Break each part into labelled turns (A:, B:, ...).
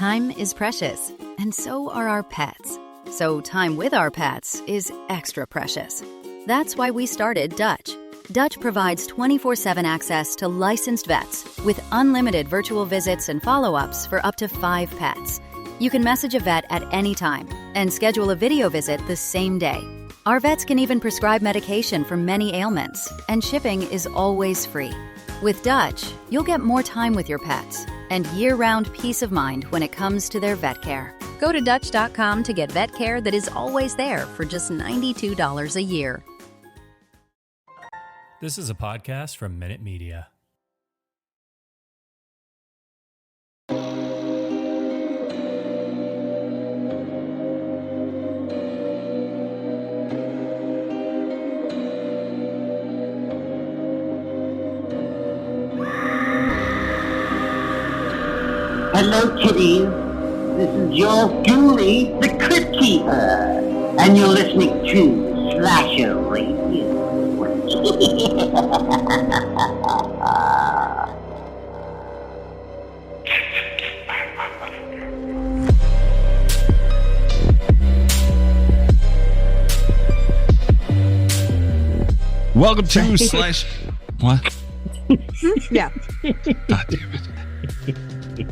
A: Time is precious, and so are our pets. So time with our pets is extra precious. That's why we started Dutch. Dutch provides 24/7 access to licensed vets with unlimited virtual visits and follow-ups for up to 5 pets. You can message a vet at any time and schedule a video visit the same day. Our vets can even prescribe medication for many ailments, and shipping is always free. With Dutch, you'll get more time with your pets and year-round peace of mind when it comes to their vet care. Go to Dutch.com to get vet care that is always there for just $92 a year.
B: This is a podcast from Minute Media.
C: Hello, kitties. This is yours truly, the Crypt Keeper, and you're listening to Slashie Radio.
D: Welcome to Slash. What?
E: Yeah.
D: God damn it.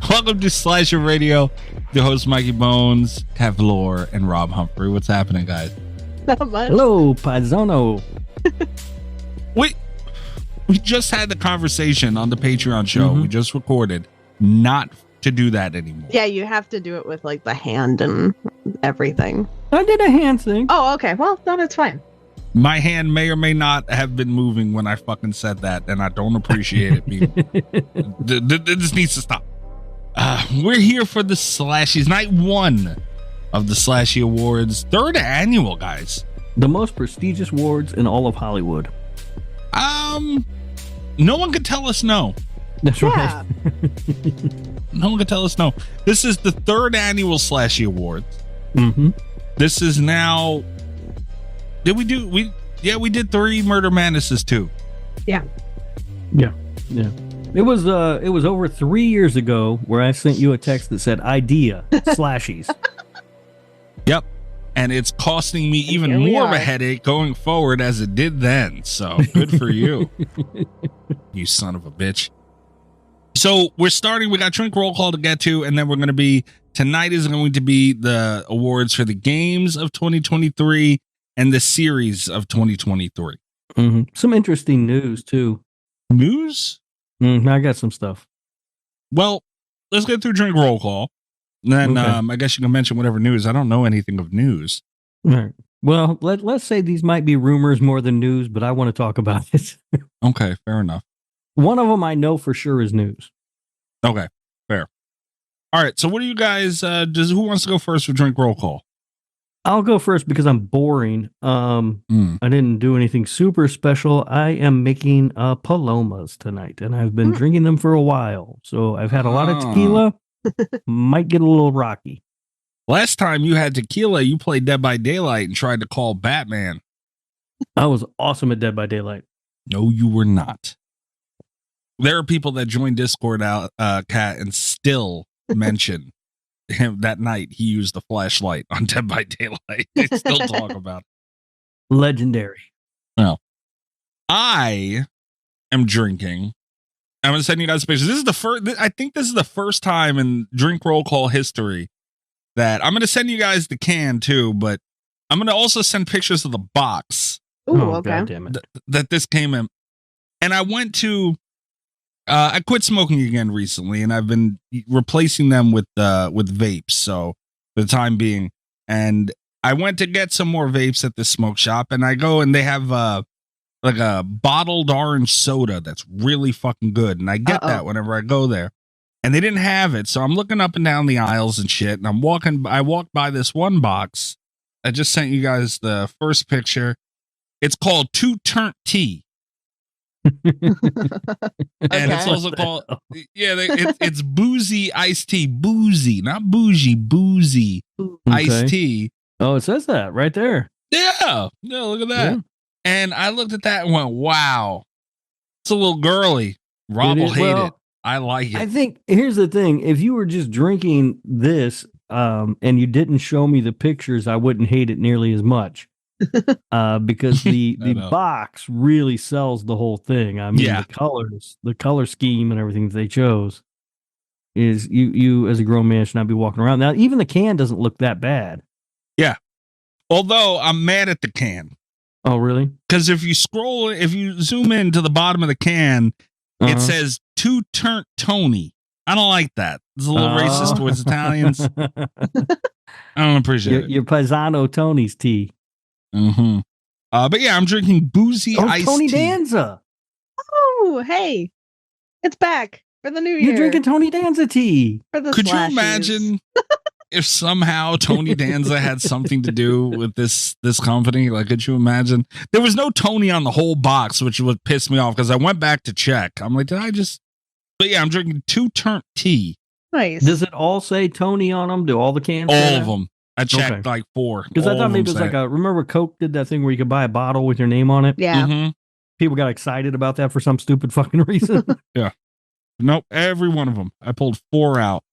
D: Welcome to Slashie Radio. The host Mikey Bones, Kevlor, and Rob Humphrey. What's happening, guys?
E: Not much.
F: Hello, Paizono.
D: We just had the conversation on the Patreon show.
F: Mm-hmm.
D: We just recorded not to do that anymore.
E: Yeah, you have to do it with like the hand and everything.
F: I did a hand thing.
E: Oh, okay. Well, then it's fine.
D: My hand may or may not have been moving when I fucking said that, and I don't appreciate it, people. This needs to stop. We're here for the Slashies, night 1 of the Slashie Awards, 3rd annual, guys.
F: The most prestigious awards in all of Hollywood.
D: No one could tell us no.
F: That's
E: Yeah.
F: right.
D: No one could tell us no. This is the 3rd annual Slashie Awards.
F: Mm-hmm.
D: This is now. Did we do we did 3 Murder Madnesses too.
F: Yeah. It was over 3 years ago where I sent you a text that said idea slashies.
D: Yep. And it's costing me even
E: Here we
D: more of a
E: are.
D: headache going forward as it did then. So good for you. You son of a bitch. So we're starting, we got drink roll call to get to, and then we're going to be, tonight is going to be the awards for the games of 2023 and the series of 2023.
F: Mm-hmm. Some interesting news too.
D: News?
F: I got some stuff.
D: Well, let's get through drink roll call. And then
F: Okay.
D: I guess you can mention whatever news. I don't know anything of news.
F: All right. Well, let's say these might be rumors more than news, but I want to talk about it.
D: Okay, fair enough.
F: One of them I know for sure is news.
D: Okay, fair. All right, so what do you guys, who wants to go first for drink roll call?
F: I'll go first because I'm boring. I didn't do anything super special. I am making palomas tonight, and I've been drinking them for a while. So I've had a lot of tequila. Might get a little rocky.
D: Last time you had tequila, you played Dead by Daylight and tried to call Batman.
F: I was awesome at Dead by Daylight.
D: No, you were not. There are people that join Discord out, Cat, and still mention him that night he used the flashlight on Dead by Daylight. They still talk about it.
F: Legendary.
D: Well, I am drinking. I'm going to send you guys pictures. This is the first, I think this is the first time in drink roll call history that I'm going to send you guys the can too, but I'm going to also send pictures of the box
E: Ooh,
F: Oh,
E: okay.
F: God damn it.
D: that this came in. And I went to, I quit smoking again recently, and I've been replacing them with vapes. So for the time being, and I went to get some more vapes at this smoke shop, and I go and they have like a bottled orange soda that's really fucking good, and I get that whenever I go there. And they didn't have it, so I'm looking up and down the aisles and shit, and I walked by this one box. I just sent you guys the first picture. It's called Two Turnt Tea. And it's also called, it's boozy iced tea. Boozy, not bougie, boozy iced tea.
F: Oh, it says that right there.
D: Yeah, look at that.
F: Yeah.
D: And I looked at that and went, wow, it's a little girly. Rob will hate it. I like it.
F: I think here's the thing: if you were just drinking this, and you didn't show me the pictures, I wouldn't hate it nearly as much. Because the box really sells the whole thing. I mean, the color scheme and everything that they chose is you as a grown man should not be walking around. Now, even the can doesn't look that bad.
D: Yeah. Although I'm mad at the can.
F: Oh, really?
D: Because if you zoom in to the bottom of the can, it says "To Turnt Tony." I don't like that. It's a little racist towards Italians. I don't appreciate it.
F: Your Paisano Tony's tea.
D: Mm-hmm. But yeah, I'm drinking boozy iced
F: Tony
D: tea.
F: Danza.
E: Oh, hey, it's back for the new year.
F: You're drinking Tony Danza tea.
E: For the
D: Could
E: Slashies.
D: you imagine if somehow Tony Danza had something to do with this company? Like, could you imagine? There was no Tony on the whole box, which would piss me off because I went back to check. I'm like, did I just? But yeah, I'm drinking 2 Turnt tea.
E: Nice.
F: Does it all say Tony on them? Do all the cans?
D: All of them. I checked like 4.
F: Because I thought maybe it was like remember Coke did that thing where you could buy a bottle with your name on it?
E: Yeah.
D: Mm-hmm.
F: People got excited about that for some stupid fucking reason.
D: Yeah. Nope. Every one of them. I pulled 4 out.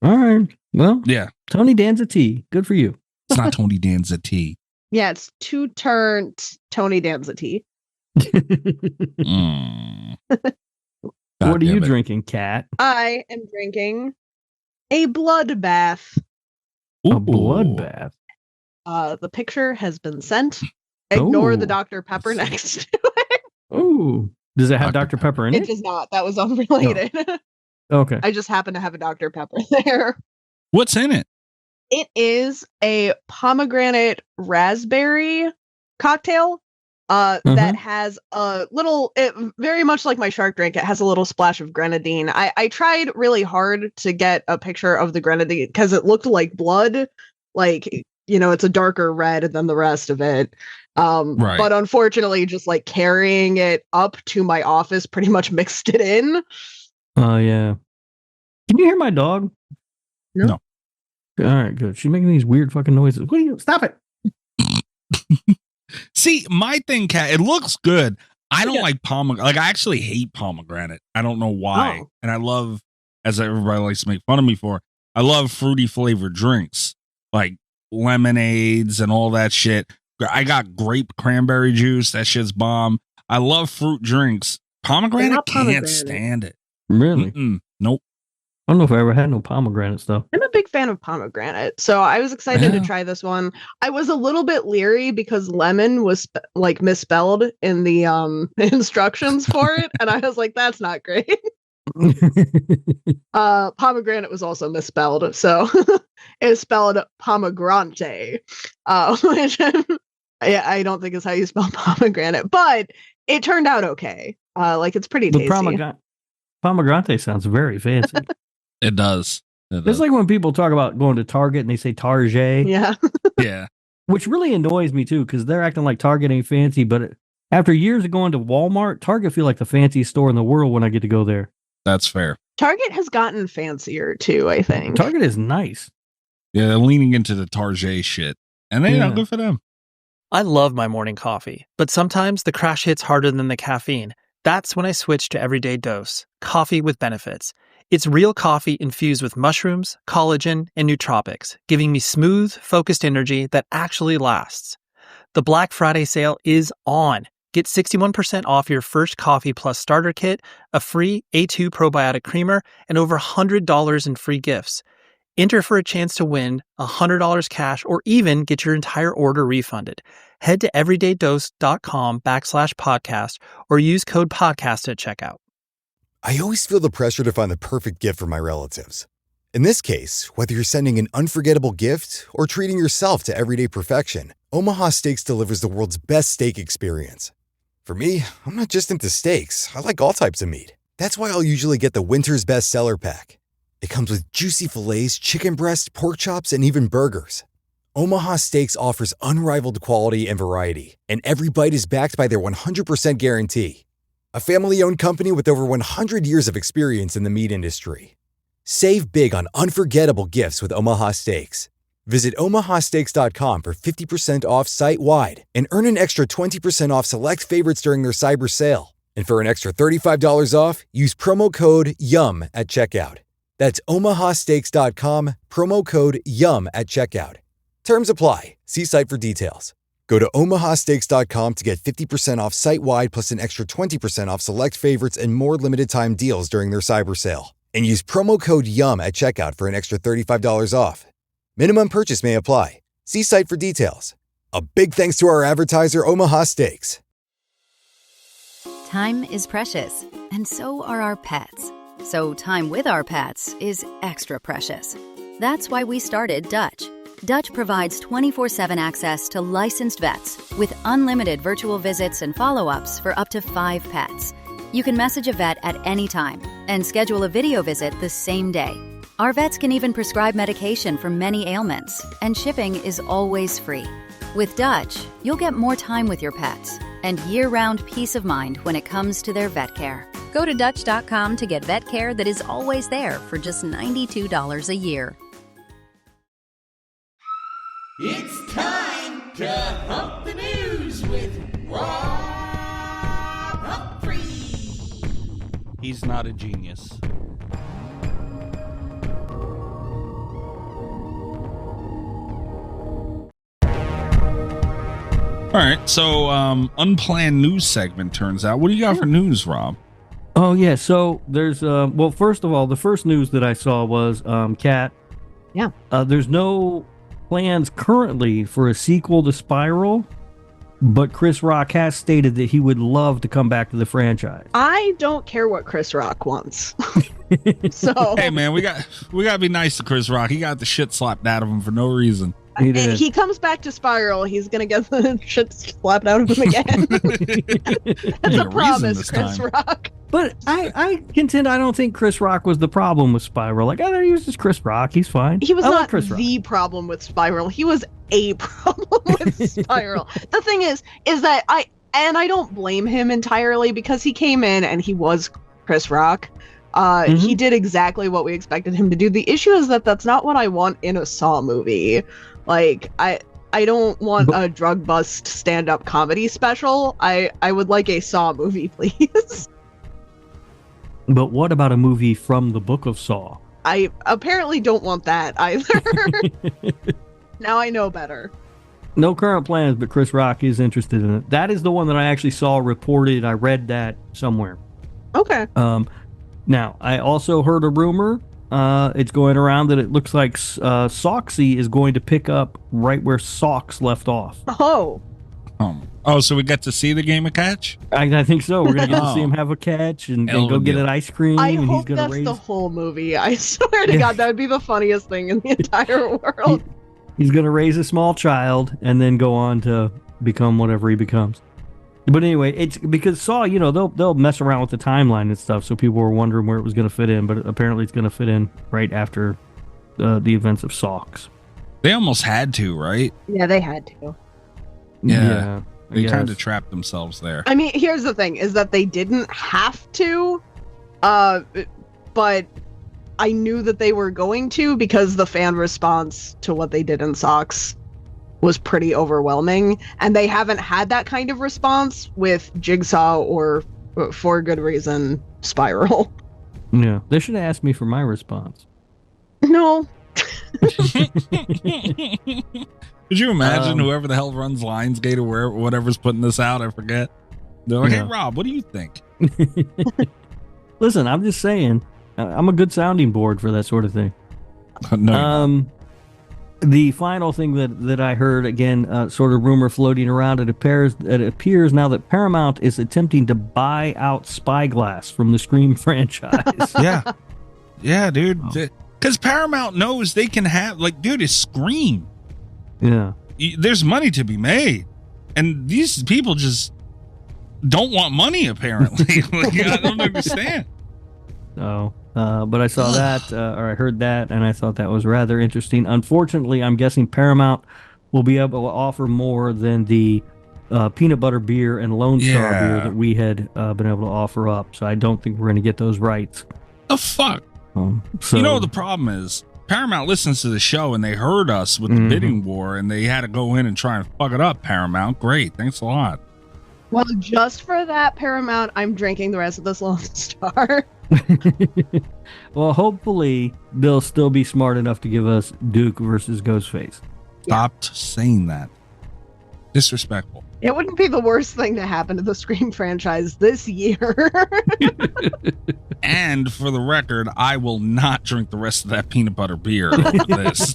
F: All right. Well,
D: yeah.
F: Tony Danza tea. Good for you.
D: It's not Tony Danza tea.
E: Yeah, it's 2 Turnt Tony Danza tea.
F: What are you drinking, Kat?
E: I am drinking a bloodbath.
F: A bloodbath.
E: The picture has been sent. Ignore the Dr. Pepper next to it.
F: Oh, does it have Dr. Pepper in it?
E: It does not. That was unrelated.
F: No. Okay.
E: I just happen to have a Dr. Pepper there.
D: What's in it?
E: It is a pomegranate raspberry cocktail that has a little, very much like my shark drink, it has a little splash of grenadine. I tried really hard to get a picture of the grenadine because it looked like blood. Like, it's a darker red than the rest of it. Right. But unfortunately, just like carrying it up to my office pretty much mixed it in.
F: Oh, yeah. Can you hear my dog?
E: No.
F: All right, good. She's making these weird fucking noises. What are you? Stop it.
D: See, my thing, Kat, it looks good. I don't like pomegranate. Like, I actually hate pomegranate. I don't know why. Oh. And I love, as everybody likes to make fun of me for, I love fruity flavored drinks like lemonades and all that shit. I got grape cranberry juice. That shit's bomb. I love fruit drinks. Pomegranate, can't stand it.
F: Really?
D: Nope.
F: I don't know if I ever had no pomegranate stuff.
E: I'm a big fan of pomegranate, so I was excited to try this one. I was a little bit leery because lemon was misspelled in the instructions for it, and I was like, "That's not great." Pomegranate was also misspelled, so it's spelled pomegranate, which I don't think is how you spell pomegranate, but it turned out okay. It's pretty tasty.
F: Pomegranate sounds very fancy.
D: It does.
F: It's like when people talk about going to Target and they say Target.
E: Yeah.
D: Yeah.
F: Which really annoys me too, because they're acting like Target ain't fancy. But after years of going to Walmart, Target feel like the fanciest store in the world when I get to go there.
D: That's fair.
E: Target has gotten fancier too, I think.
F: Target is nice.
D: Yeah, they're leaning into the Target shit. And they good for them.
G: I love my morning coffee, but sometimes the crash hits harder than the caffeine. That's when I switch to Everyday Dose, coffee with benefits. It's real coffee infused with mushrooms, collagen, and nootropics, giving me smooth, focused energy that actually lasts. The Black Friday sale is on. Get 61% off your first coffee plus starter kit, a free A2 probiotic creamer, and over $100 in free gifts. Enter for a chance to win $100 cash or even get your entire order refunded. Head to everydaydose.com/podcast or use code podcast at checkout.
H: I always feel the pressure to find the perfect gift for my relatives. In this case, whether you're sending an unforgettable gift or treating yourself to everyday perfection, Omaha Steaks delivers the world's best steak experience. For me, I'm not just into steaks. I like all types of meat. That's why I'll usually get the Winter's Best Seller Pack. It comes with juicy fillets, chicken breast, pork chops, and even burgers. Omaha Steaks offers unrivaled quality and variety, and every bite is backed by their 100% guarantee. A family-owned company with over 100 years of experience in the meat industry. Save big on unforgettable gifts with Omaha Steaks. Visit omahasteaks.com for 50% off site-wide and earn an extra 20% off select favorites during their cyber sale. And for an extra $35 off, use promo code YUM at checkout. That's omahasteaks.com, promo code YUM at checkout. Terms apply. See site for details. Go to omahasteaks.com to get 50% off site-wide plus an extra 20% off select favorites and more limited-time deals during their cyber sale. And use promo code YUM at checkout for an extra $35 off. Minimum purchase may apply. See site for details. A big thanks to our advertiser, Omaha Steaks.
A: Time is precious, and so are our pets. So time with our pets is extra precious. That's why we started Dutch. Dutch provides 24/7 access to licensed vets with unlimited virtual visits and follow-ups for up to 5 pets. You can message a vet at any time and schedule a video visit the same day. Our vets can even prescribe medication for many ailments, and shipping is always free. With Dutch, you'll get more time with your pets and year-round peace of mind when it comes to their vet care. Go to Dutch.com to get vet care that is always there for just $92 a year.
I: It's time to hump the news with Rob Humphrey.
D: He's not a genius. All right, so unplanned news segment turns out. What do you got for news, Rob?
F: Oh, yeah. So there's, well, first of all, the first news that I saw was, Kat.
E: Yeah.
F: There's no plans currently for a sequel to Spiral, but Chris Rock has stated that he would love to come back to the franchise.
E: I don't care what Chris Rock wants. So
D: Hey, man, we got to be nice to Chris Rock. He got the shit slapped out of him for no reason.
E: He comes back to Spiral, he's gonna get the shit slapped out of him again. That's a promise, Chris Rock.
F: But I contend I don't think Chris Rock was the problem with Spiral. Like, I thought he was just Chris Rock. He's fine.
E: He was
F: I like
E: not
F: Chris Rock.
E: the problem with Spiral. He was a problem with Spiral. The thing is that I don't blame him entirely, because he came in and he was Chris Rock. He did exactly what we expected him to do. The issue is that that's not what I want in a Saw movie. Like, I don't want a drug bust stand-up comedy special. I would like a Saw movie, please.
F: But what about a movie from the Book of Saw?
E: I apparently don't want that either. Now I know better.
F: No current plans, but Chris Rock is interested in it. That is the one that I actually saw reported. I read that somewhere.
E: Okay.
F: Now, I also heard a rumor. It's going around that it looks like Soxy is going to pick up right where Socks left off.
E: Oh.
D: So we get to see the game of catch?
F: I think so. We're going to get to see him have a catch and go get an ice cream.
E: I
F: and
E: hope that's the whole movie. I swear to God, that would be the funniest thing in the entire world.
F: He's going to raise a small child and then go on to become whatever he becomes. But anyway, it's because Saw, they'll mess around with the timeline and stuff, so people were wondering where it was going to fit in, but apparently it's going to fit in right after the events of Socks.
D: They almost had to, right?
E: Yeah, they had to.
D: Yeah. They kind of trapped themselves there.
E: I mean, here's the thing, is that they didn't have to, but I knew that they were going to, because the fan response to what they did in Socks was pretty overwhelming, and they haven't had that kind of response with Jigsaw or, for good reason, Spiral.
F: Yeah, they should have asked me for my response.
E: No.
D: Could you imagine whoever the hell runs Lionsgate or whatever's putting this out? I forget. They're like, hey, Rob, what do you think?
F: Listen, I'm just saying, I'm a good sounding board for that sort of thing.
D: No.
F: The final thing that I heard, again, sort of rumor floating around, it appears now that Paramount is attempting to buy out Spyglass from the Scream franchise.
D: Yeah, dude. Because Paramount knows they can have, like, dude, it's Scream.
F: Yeah.
D: There's money to be made. And these people just don't want money, apparently. Like, I don't understand.
F: So, but I saw that, or I heard that, and I thought that was rather interesting. Unfortunately, I'm guessing Paramount will be able to offer more than the peanut butter beer and Lone Star beer that we had been able to offer up. So I don't think we're going to get those rights.
D: The fuck? You know what the problem is? Paramount listens to the show, and they heard us with the bidding war, and they had to go in and try and fuck it up, Paramount. Great. Thanks a lot.
E: Well, just for that Paramount, I'm drinking the rest of this Lone Star.
F: Well, hopefully they'll still be smart enough to give us Duke versus Ghostface.
D: Stopped saying that. Disrespectful.
E: It wouldn't be the worst thing to happen to the Scream franchise this year.
D: And for the record, I will not drink the rest of that peanut butter beer over this.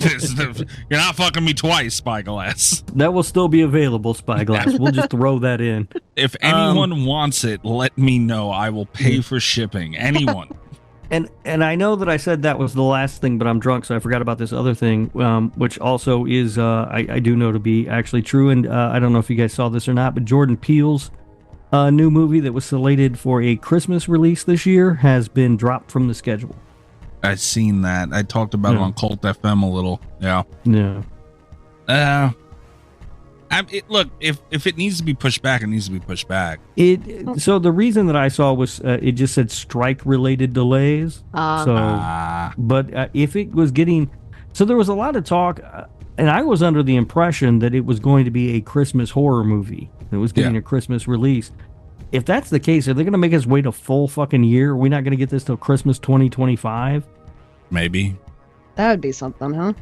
D: You're not fucking me twice, Spyglass.
F: That will still be available, Spyglass. We'll just throw that in.
D: If anyone wants it, let me know. I will pay for shipping. Anyone.
F: And I know that I said that was the last thing, but I'm drunk, so I forgot about this other thing, which also is, I do know to be actually true. And I don't know if you guys saw this or not, but Jordan Peele's new movie that was slated for a Christmas release this year has been dropped from the schedule.
D: I've seen that. I talked about it on Cult FM a little. Yeah.
F: Yeah.
D: Look, if it needs to be pushed back, it needs to be pushed back.
F: So the reason that I saw was it just said strike-related delays. But if it was getting, so there was a lot of talk, and I was under the impression that it was going to be a Christmas horror movie. It was getting a Christmas release. If that's the case, are they going to make us wait a full fucking year? Are we not going to get this till Christmas 2025?
D: Maybe.
E: That would be something, huh?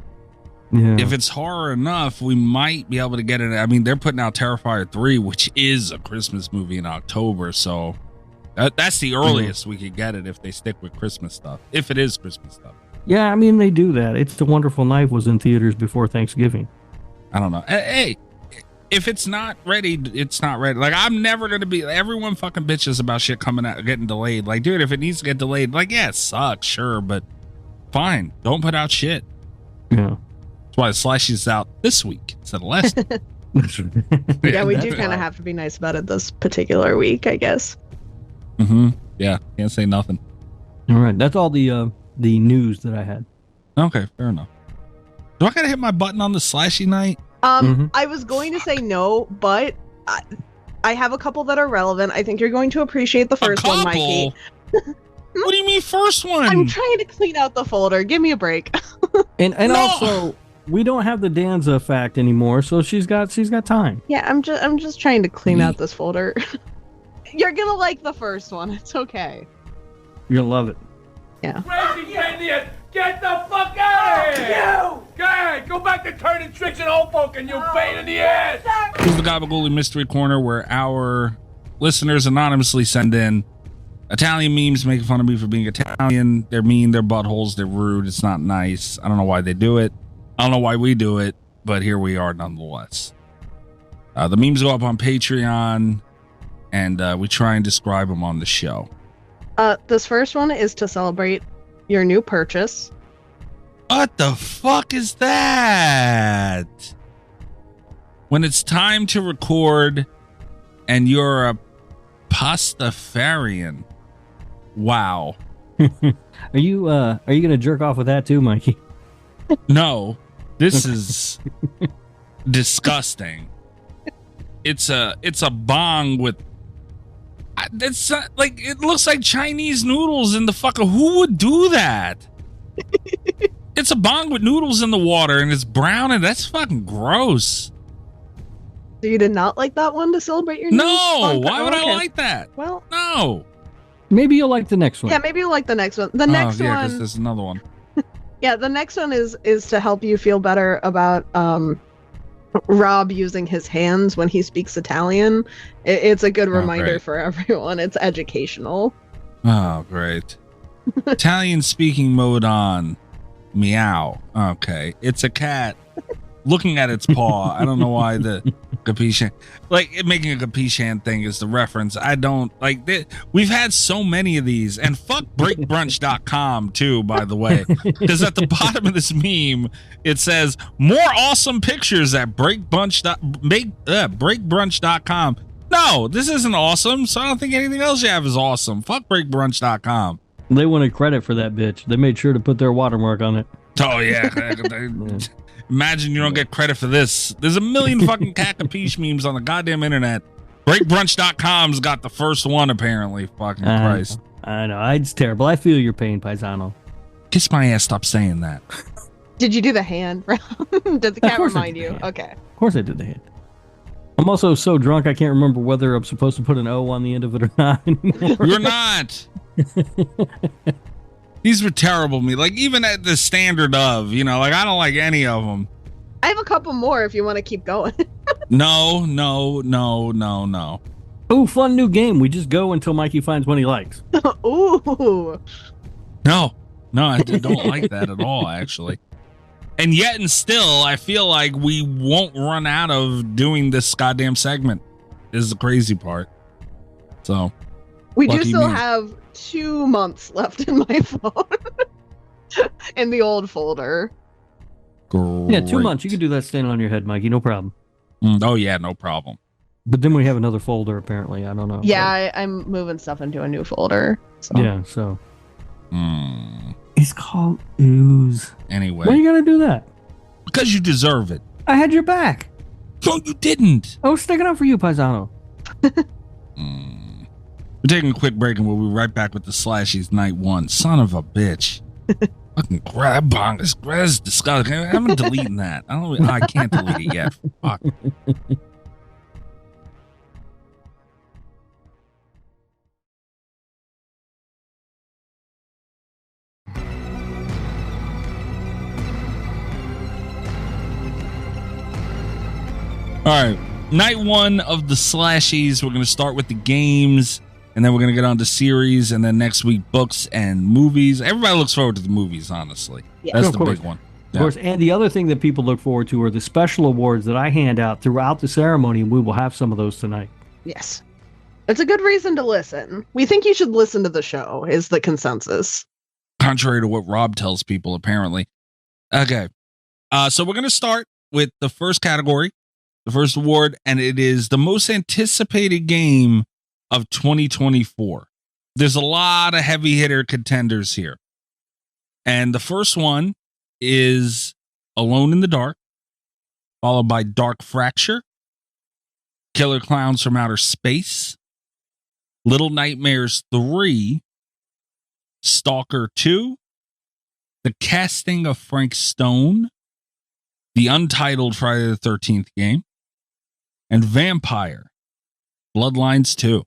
F: Yeah.
D: If it's horror enough, we might be able to get it. I mean, they're putting out Terrifier 3, which is a Christmas movie in October. So that's the earliest we could get it if they stick with Christmas stuff. If it is Christmas stuff.
F: Yeah, I mean, they do that. It's The Wonderful Knife was in theaters before Thanksgiving.
D: I don't know. Hey, if it's not ready, it's not ready. Like, I'm never going to be, everyone fucking bitches about shit coming out, getting delayed. Like, dude, if it needs to get delayed, like, yeah, it sucks, sure, but fine. Don't put out shit.
F: Yeah.
D: That's why Slashie's out this week instead of last.
E: Yeah, we do kind of have to be nice about it this particular week, I guess.
D: Yeah, can't say nothing.
F: All right, that's all the news that I had.
D: Okay, fair enough. Do I gotta hit my button on the Slashie night?
E: I was going to say no, but I have a couple that are relevant. I think you're going to appreciate the first one, Mikey.
D: What do you mean first one?
E: I'm trying to clean out the folder. Give me a break.
F: And also, we don't have the Danza fact anymore, so she's got time.
E: Yeah, I'm just trying to clean out this folder. You're gonna like the first one. It's okay.
F: You're gonna love it.
E: Yeah.
I: Crazy idiot! Get the fuck out of here! You! Go ahead, go back to turning tricks and old folk and you pain in the ass!
D: This is the Gabagooli Mystery Corner, where our listeners anonymously send in Italian memes making fun of me for being Italian. They're mean, they're buttholes, they're rude, it's not nice. I don't know why they do it. I don't know why we do it, but here we are nonetheless. The memes go up on Patreon, and we try and describe them on the show.
E: This first one is to celebrate your new purchase.
D: What the fuck is that? When it's time to record and you're a pastafarian. Wow.
F: Are you gonna jerk off with that too, Mikey?
D: No, this is disgusting. It's a bong with. That's like, it looks like Chinese noodles in the fucker. Who would do that? It's a bong with noodles in the water and it's brown and that's fucking gross.
E: So you did not like that one to celebrate your new
D: No, why would I like that?
E: Well,
D: no.
F: Maybe you'll like the next one.
E: Yeah, maybe you'll like the next one. The next
D: yeah,
E: one.
D: because there's another one.
E: Yeah, the next one is to help you feel better about Rob using his hands when he speaks Italian. It's a good reminder for everyone. It's educational.
D: Oh, great. Italian speaking mode on. Meow. Okay. It's a cat looking at its paw. I don't know why the capiche, like making a capiche hand thing is the reference. I don't like we've had so many of these, and fuck breakbrunch.com too, by the way, because at the bottom of this meme it says more awesome pictures at breakbrunch.com. No, this isn't awesome, so I don't think anything else you have is awesome. Fuck breakbrunch.com.
F: They wanted credit for that bitch. They made sure to put their watermark on it.
D: Oh yeah. Imagine you don't get credit for this. There's a million fucking cat capiche memes on the goddamn internet. Breakbrunch.com's got the first one, apparently. Fucking Christ.
F: I know. It's terrible. I feel your pain, Paisano.
D: Kiss my ass, stop saying that.
E: Did you do the hand? Did the cat remind you? Okay.
F: Of course I did the hand. I'm also so drunk I can't remember whether I'm supposed to put an O on the end of it or not anymore.
D: You're not. These were terrible to me. Like, even at the standard of, like, I don't like any of them.
E: I have a couple more if you want to keep going.
D: No.
F: Ooh, fun new game. We just go until Mikey finds one he likes.
E: Ooh.
D: No, I don't like that at all, actually. And yet and still, I feel like we won't run out of doing this goddamn segment, is the crazy part. So,
E: we do still have 2 months left in my phone. In the old folder.
D: Great.
F: Yeah, 2 months. You can do that standing on your head, Mikey. No problem.
D: Oh, yeah, no problem.
F: But then we have another folder, apparently. I don't know.
E: Yeah, I'm moving stuff into a new folder. So.
F: Yeah, so. It's called Ooze.
D: Anyway.
F: Why you gotta do that?
D: Because you deserve it.
F: I had your back.
D: No, you didn't.
F: I was sticking up for you, Paisano.
D: We're taking a quick break and we'll be right back with the Slashies Night 1. Son of a bitch. Fucking grab bongus. That's disgusting. I'm deleting that. I can't delete it yet. Fuck. All right, night 1 of the Slashies. We're going to start with the games, and then we're going to get on to series, and then next week, books and movies. Everybody looks forward to the movies, honestly. Yeah. That's the big one.
F: Of course, and the other thing that people look forward to are the special awards that I hand out throughout the ceremony, and we will have some of those tonight.
E: Yes. It's a good reason to listen. We think you should listen to the show, is the consensus.
D: Contrary to what Rob tells people, apparently. Okay. So we're going to start with the first category. The first award, and it is the most anticipated game of 2024. There's a lot of heavy hitter contenders here. And the first one is Alone in the Dark, followed by Dark Fracture, Killer Clowns from Outer Space, Little Nightmares 3, Stalker 2, The Casting of Frank Stone, the untitled Friday the 13th game, and Vampire Bloodlines 2.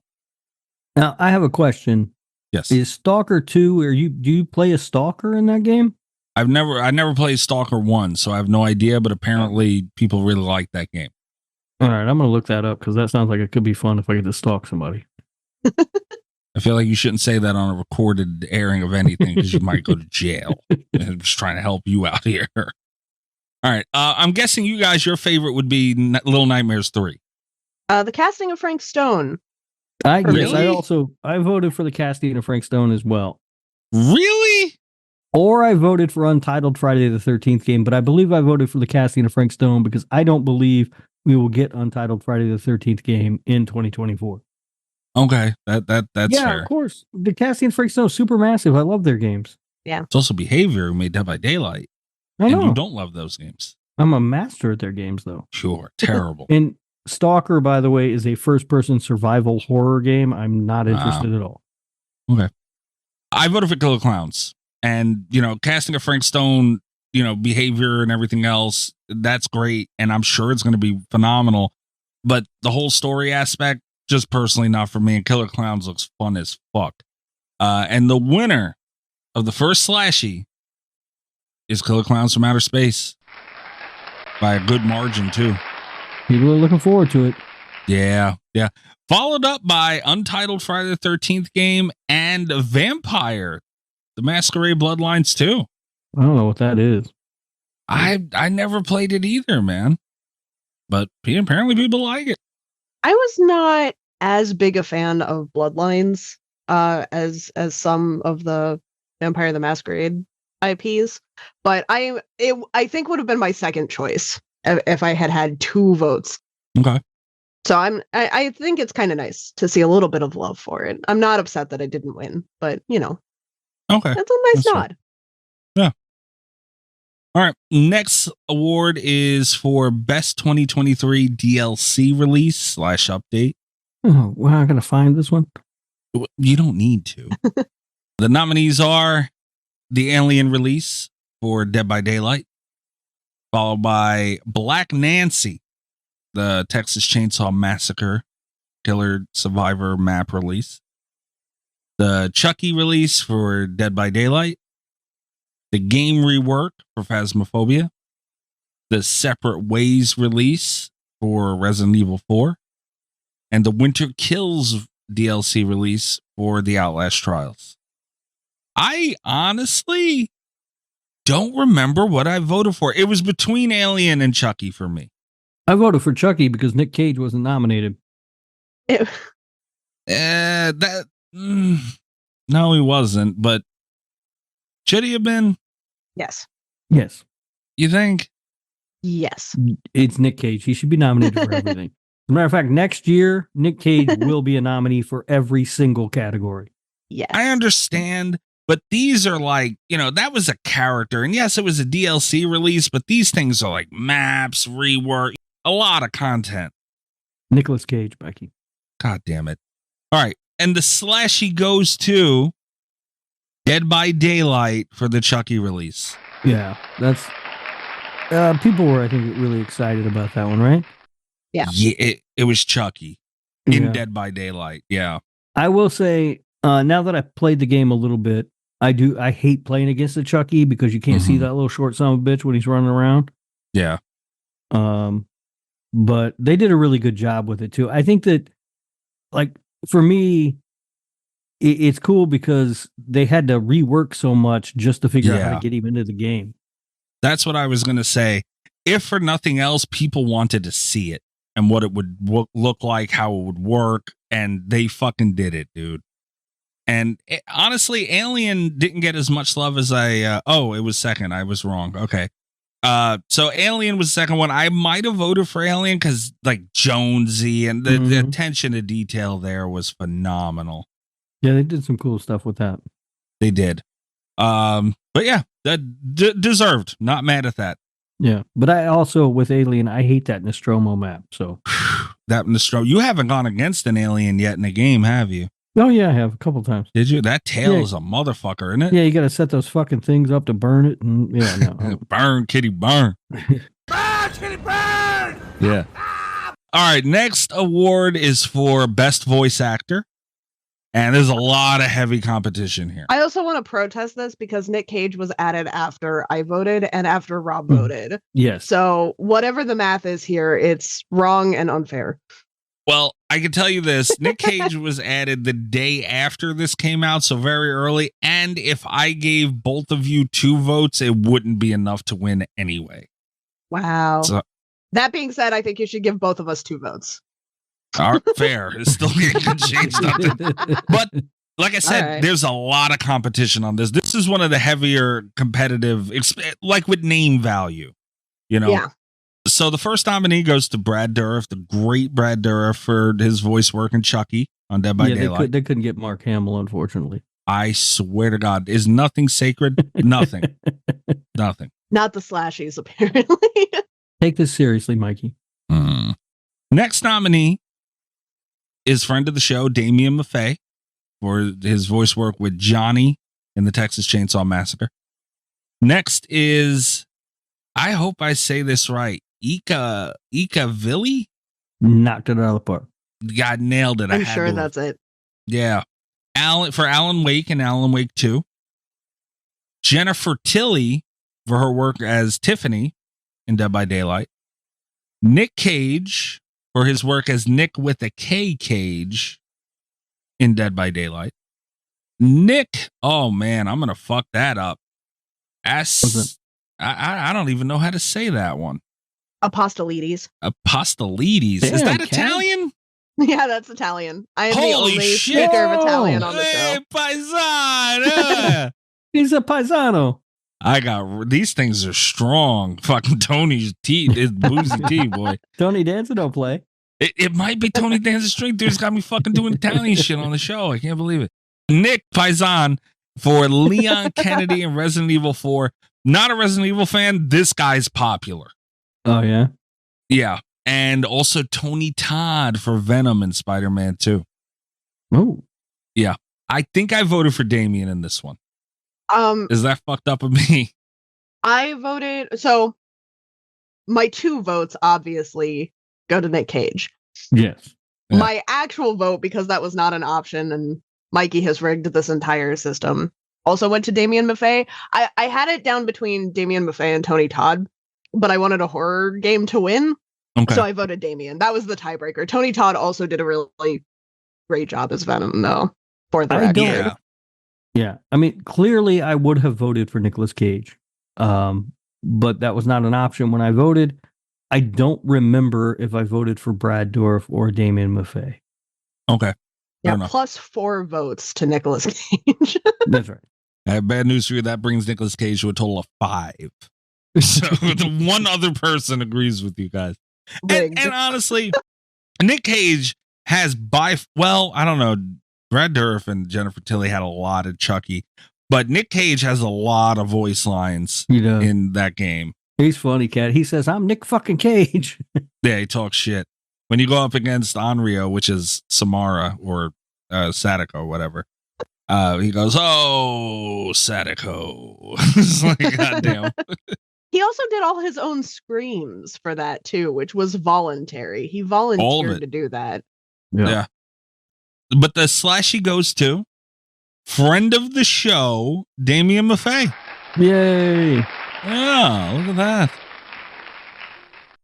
F: Now, I have a question.
D: Yes.
F: Is Stalker 2, do you play a stalker in that game?
D: I never played Stalker 1, so I have no idea, but apparently people really like that game.
F: All right, I'm going to look that up because that sounds like it could be fun if I get to stalk somebody.
D: I feel like you shouldn't say that on a recorded airing of anything because you might go to jail. I'm just trying to help you out here. All right. I'm guessing you guys, your favorite would be Little Nightmares 3.
E: The Casting of Frank Stone.
F: I voted for the casting of Frank Stone as well.
D: Really?
F: Or I voted for Untitled Friday the 13th game, but I believe I voted for the casting of Frank Stone because I don't believe we will get Untitled Friday the 13th game in 2024.
D: Okay, that's fair.
F: Yeah, of course. The casting of Frank Stone is super massive. I love their games.
E: Yeah.
D: It's also Behavior who made Dead by Daylight.
F: I know.
D: And you don't love those games.
F: I'm a master at their games, though.
D: Sure. Terrible.
F: And Stalker, by the way, is a first-person survival horror game. I'm not interested at all.
D: Okay. I voted for Killer Clowns. And, casting of Frank Stone, Behavior and everything else, that's great. And I'm sure it's going to be phenomenal. But the whole story aspect, just personally not for me. And Killer Clowns looks fun as fuck. And the winner of the first Slashie is Killer Clowns from Outer Space. By a good margin, too.
F: People are looking forward to it.
D: Yeah. Followed up by Untitled Friday the 13th game and Vampire, the Masquerade Bloodlines 2.
F: I don't know what that is.
D: I never played it either, man. But apparently people like it.
E: I was not as big a fan of Bloodlines as some of the Vampire the Masquerade IPs, but I think would have been my second choice if I had 2 votes.
D: Okay.
E: So I think it's kind of nice to see a little bit of love for it. I'm not upset that I didn't win, but
D: okay,
E: that's a nice nod.
D: Yeah. All right. Next award is for Best 2023 DLC release / update.
F: Oh, we're not going to find this one.
D: You don't need to. The nominees are the Alien release for Dead by Daylight, followed by Black Nancy, the Texas Chainsaw Massacre Killer Survivor map release, the Chucky release for Dead by Daylight, the game rework for Phasmophobia, the Separate Ways release for Resident Evil 4, and the Winter Kills DLC release for the Outlast Trials. I honestly don't remember what I voted for. It was between Alien and Chucky for me.
F: I voted for Chucky because Nick Cage wasn't nominated.
E: Ew.
D: No, he wasn't, but should he have been?
E: Yes.
F: Yes.
D: You think?
E: Yes.
F: It's Nick Cage. He should be nominated for everything. As a matter of fact, next year, Nick Cage will be a nominee for every single category.
E: Yes.
D: I understand, but these are like, that was a character. And yes, it was a DLC release, but these things are like maps, rework, a lot of content.
F: Nicolas Cage, Becky.
D: God damn it. All right. And the Slashie goes to Dead by Daylight for the Chucky release.
F: Yeah, that's... people were, I think, really excited about that one, right?
E: Yeah.
D: Yeah, it was Chucky in Dead by Daylight. Yeah.
F: I will say, now that I've played the game a little bit, I hate playing against the Chucky because you can't see that little short son of a bitch when he's running around.
D: Yeah.
F: But they did a really good job with it too. I think that, like, for me, it's cool because they had to rework so much just to figure out how to get him into the game.
D: That's what I was going to say. If for nothing else, people wanted to see it and what it would look like, how it would work, and they fucking did it, dude. And honestly, Alien didn't get as much love as it was second. I was wrong. Okay. So Alien was the second one. I might have voted for Alien because like Jonesy and the attention to detail there was phenomenal.
F: Yeah, they did some cool stuff with that.
D: They did. But yeah, that deserved. Not mad at that.
F: Yeah, but I also, with Alien, I hate that Nostromo map. So
D: that Nostromo, you haven't gone against an alien yet in a game, have you?
F: Oh yeah, I have a couple times.
D: Did you? That tail is a motherfucker, isn't it?
F: Yeah, you got to set those fucking things up to burn it, and
D: burn, kitty, burn.
I: Burn, kitty, burn.
D: Yeah. All right, next award is for best voice actor. And there's a lot of heavy competition here.
E: I also want to protest this because Nick Cage was added after I voted and after Rob voted.
F: Yes.
E: So whatever the math is here, it's wrong and unfair.
D: Well, I can tell you this. Nick Cage was added the day after this came out, so very early. And if I gave both of you 2 votes, it wouldn't be enough to win anyway.
E: Wow.
D: So,
E: that being said, I think you should give both of us 2 votes.
D: Fair. It's still going to change nothing. But like I said, there's a lot of competition on this. This is one of the heavier competitive, like with name value, Yeah. So the first nominee goes to Brad Dourif, the great Brad Dourif, for his voice work in Chucky on Dead by Daylight.
F: They couldn't get Mark Hamill, unfortunately.
D: I swear to God, is nothing sacred? Nothing. Nothing.
E: Not the Slashies, apparently.
F: Take this seriously, Mikey.
D: Next nominee is friend of the show, Damian Maffei, for his voice work with Johnny in the Texas Chainsaw Massacre. Next is, I hope I say this right, Ika Villi?
F: Knocked it out of the park.
D: God, nailed it.
E: I'm sure that's it.
D: Yeah. For Alan Wake and Alan Wake 2. Jennifer Tilly for her work as Tiffany in Dead by Daylight. Nick Cage for his work as Nick with a K Cage in Dead by Daylight. Nick, oh man, I'm going to fuck that up. I don't even know how to say that one.
E: Apostolides.
D: Apostolides. Is that Italian?
E: Yeah, that's Italian. I am the only speaker of Italian on the show.
D: Hey, paisano.
F: He's a paisano.
D: These things are strong. Fucking Tony's tea is boozy tea, boy.
F: Tony Danza don't play.
D: It might be Tony Danza's strength. Dude's got me fucking doing Italian shit on the show. I can't believe it. Nick Paisan for Leon Kennedy in Resident Evil 4. Not a Resident Evil fan. This guy's popular.
F: Oh, yeah?
D: Yeah. And also Tony Todd for Venom in Spider-Man 2.
F: Oh.
D: Yeah. I think I voted for Damien in this one. Is that fucked up of me?
E: I voted, so my 2 votes obviously go to Nick Cage.
F: Yes.
D: Yeah.
E: My actual vote, because that was not an option and Mikey has rigged this entire system, also went to Damien Maffei. I had it down between Damien Maffei and Tony Todd, but I wanted a horror game to win.
D: Okay.
E: So I voted Damien. That was the tiebreaker. Tony Todd also did a really great job as Venom, though, for the record.
D: Yeah.
F: Yeah. I mean, clearly I would have voted for Nicolas Cage. But that was not an option when I voted. I don't remember if I voted for Brad Dourif or Damien Maffei.
D: Okay.
E: Yeah, plus 4 votes to Nicolas Cage.
F: That's right.
D: I have bad news for you. That brings Nicolas Cage to a total of 5. So the one other person agrees with you guys. And honestly, Nick Cage has I don't know. Brad Dourif and Jennifer Tilly had a lot of Chucky, but Nick Cage has a lot of voice lines in that game.
F: He's funny, Cat. He says, "I'm Nick fucking Cage."
D: Yeah, he talks shit. When you go up against Onryo, which is Samara or Sadako or whatever, he goes, "Oh, Sadako." It's like, goddamn.
E: He also did all his own screams for that too, which was voluntary. He volunteered to do that.
D: Yeah. But the Slashie goes to friend of the show, Damien Maffei.
F: Yay.
D: Yeah, look at that.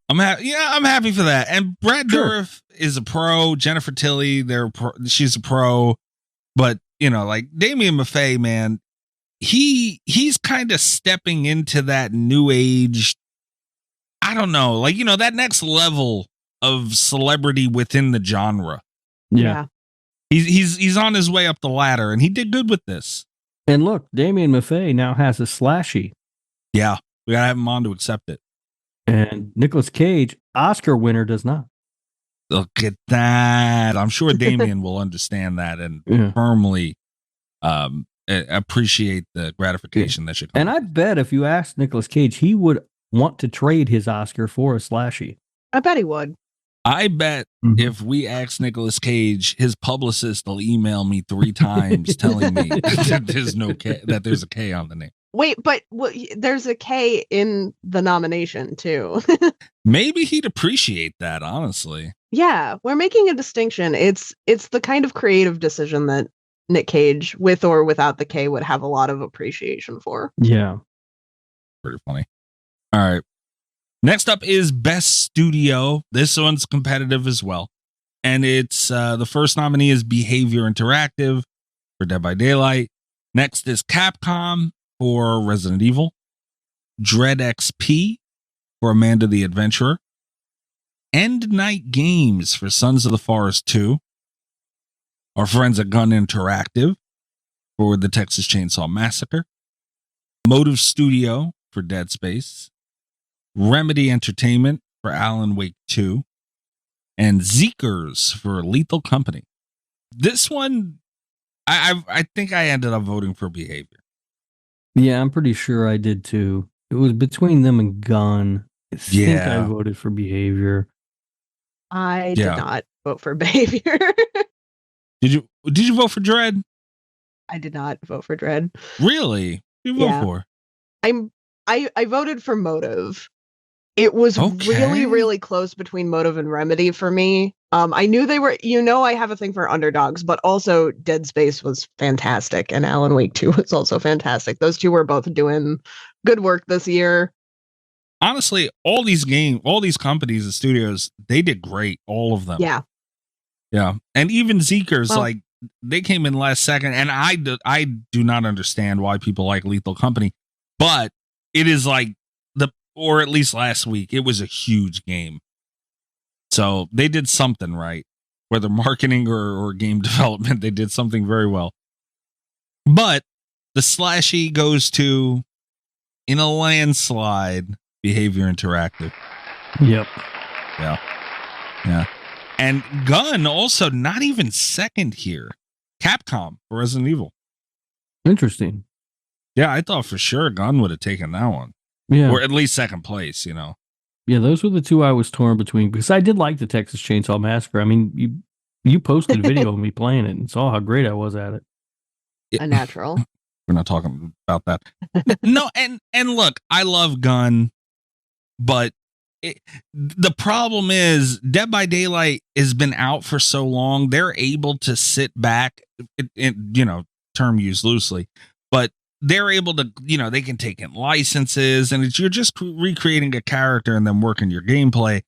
D: I'm happy for that. And Brad Dourif is a pro. Jennifer Tilly, she's a pro. But like Damien Maffei, man, he's kind of stepping into that new age. I don't know, like that next level of celebrity within the genre.
F: Yeah.
D: He's on his way up the ladder, and he did good with this.
F: And look, Damien Maffei now has a Slashie.
D: Yeah, we gotta have him on to accept it.
F: And Nicolas Cage, Oscar winner, does not.
D: Look at that. I'm sure Damien will understand that and firmly appreciate the gratification that should come.
F: And I bet if you asked Nicolas Cage, he would want to trade his Oscar for a Slashie.
E: I bet he would.
D: I bet if we ask Nicolas Cage, his publicist will email me 3 times telling me that there's no K, that there's a K on the name.
E: Wait, but there's a K in the nomination too.
D: Maybe he'd appreciate that, honestly.
E: Yeah, we're making a distinction. It's the kind of creative decision that Nick Cage, with or without the K, would have a lot of appreciation for.
F: Yeah.
D: Pretty funny. All right. Next up is Best Studio. This one's competitive as well. And it's the first nominee is Behavior Interactive for Dead by Daylight. Next is Capcom for Resident Evil. Dread XP for Amanda the Adventurer. End Night Games for Sons of the Forest 2. Our friends at Gun Interactive for the Texas Chainsaw Massacre. Motive Studio for Dead Space. Remedy Entertainment for Alan Wake 2. And Zeekers for Lethal Company. This one, I think I ended up voting for Behavior.
F: Yeah, I'm pretty sure I did too. It was between them and Gun. I think I voted for Behavior.
E: I did not vote for Behavior.
D: Did you vote for Dread?
E: I did not vote for Dread.
D: Really? Who did you vote for?
E: I voted for Motive. It was really, really close between Motive and Remedy for me. I knew they were, I have a thing for underdogs, but also Dead Space was fantastic and Alan Wake 2 was also fantastic. Those two were both doing good work this year.
D: Honestly, all these companies and studios, they did great. All of them.
E: Yeah.
D: Yeah. And even Zeekers, they came in last second. And I do not understand why people like Lethal Company, but it is or at least last week, it was a huge game. So they did something right, whether marketing or game development, they did something very well. But the Slashie goes to, in a landslide, Behavior Interactive.
F: Yep.
D: Yeah. Yeah. And Gun also not even second here. Capcom for Resident Evil.
F: Interesting.
D: Yeah, I thought for sure Gun would have taken that one.
F: Yeah.
D: Or at least second place,
F: Yeah, those were the two I was torn between because I did like the Texas Chainsaw Massacre. I mean, you posted a video of me playing it and saw how great I was at it.
E: A natural.
D: We're not talking about that. No, and look, I love Gun, but the problem is Dead by Daylight has been out for so long. They're able to sit back, term used loosely, but they're able to, they can take in licenses, and you're just recreating a character and then working your gameplay.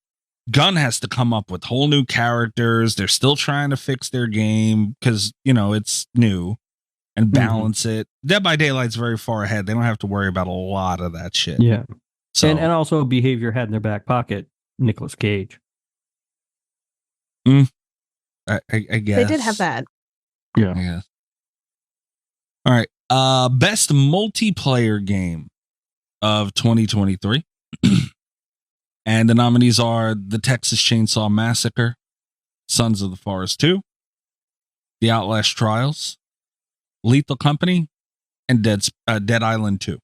D: Gun has to come up with whole new characters. They're still trying to fix their game because, it's new and balance it. Dead by Daylight's very far ahead. They don't have to worry about a lot of that shit.
F: Yeah.
D: So,
F: and also behavior had in their back pocket, Nicolas Cage.
D: I guess.
E: They did have that.
F: Yeah.
D: I guess. All right. Best multiplayer game of 2023. And the nominees are The Texas Chainsaw Massacre, Sons of the Forest 2, The Outlast Trials, Lethal Company, and Dead Island 2.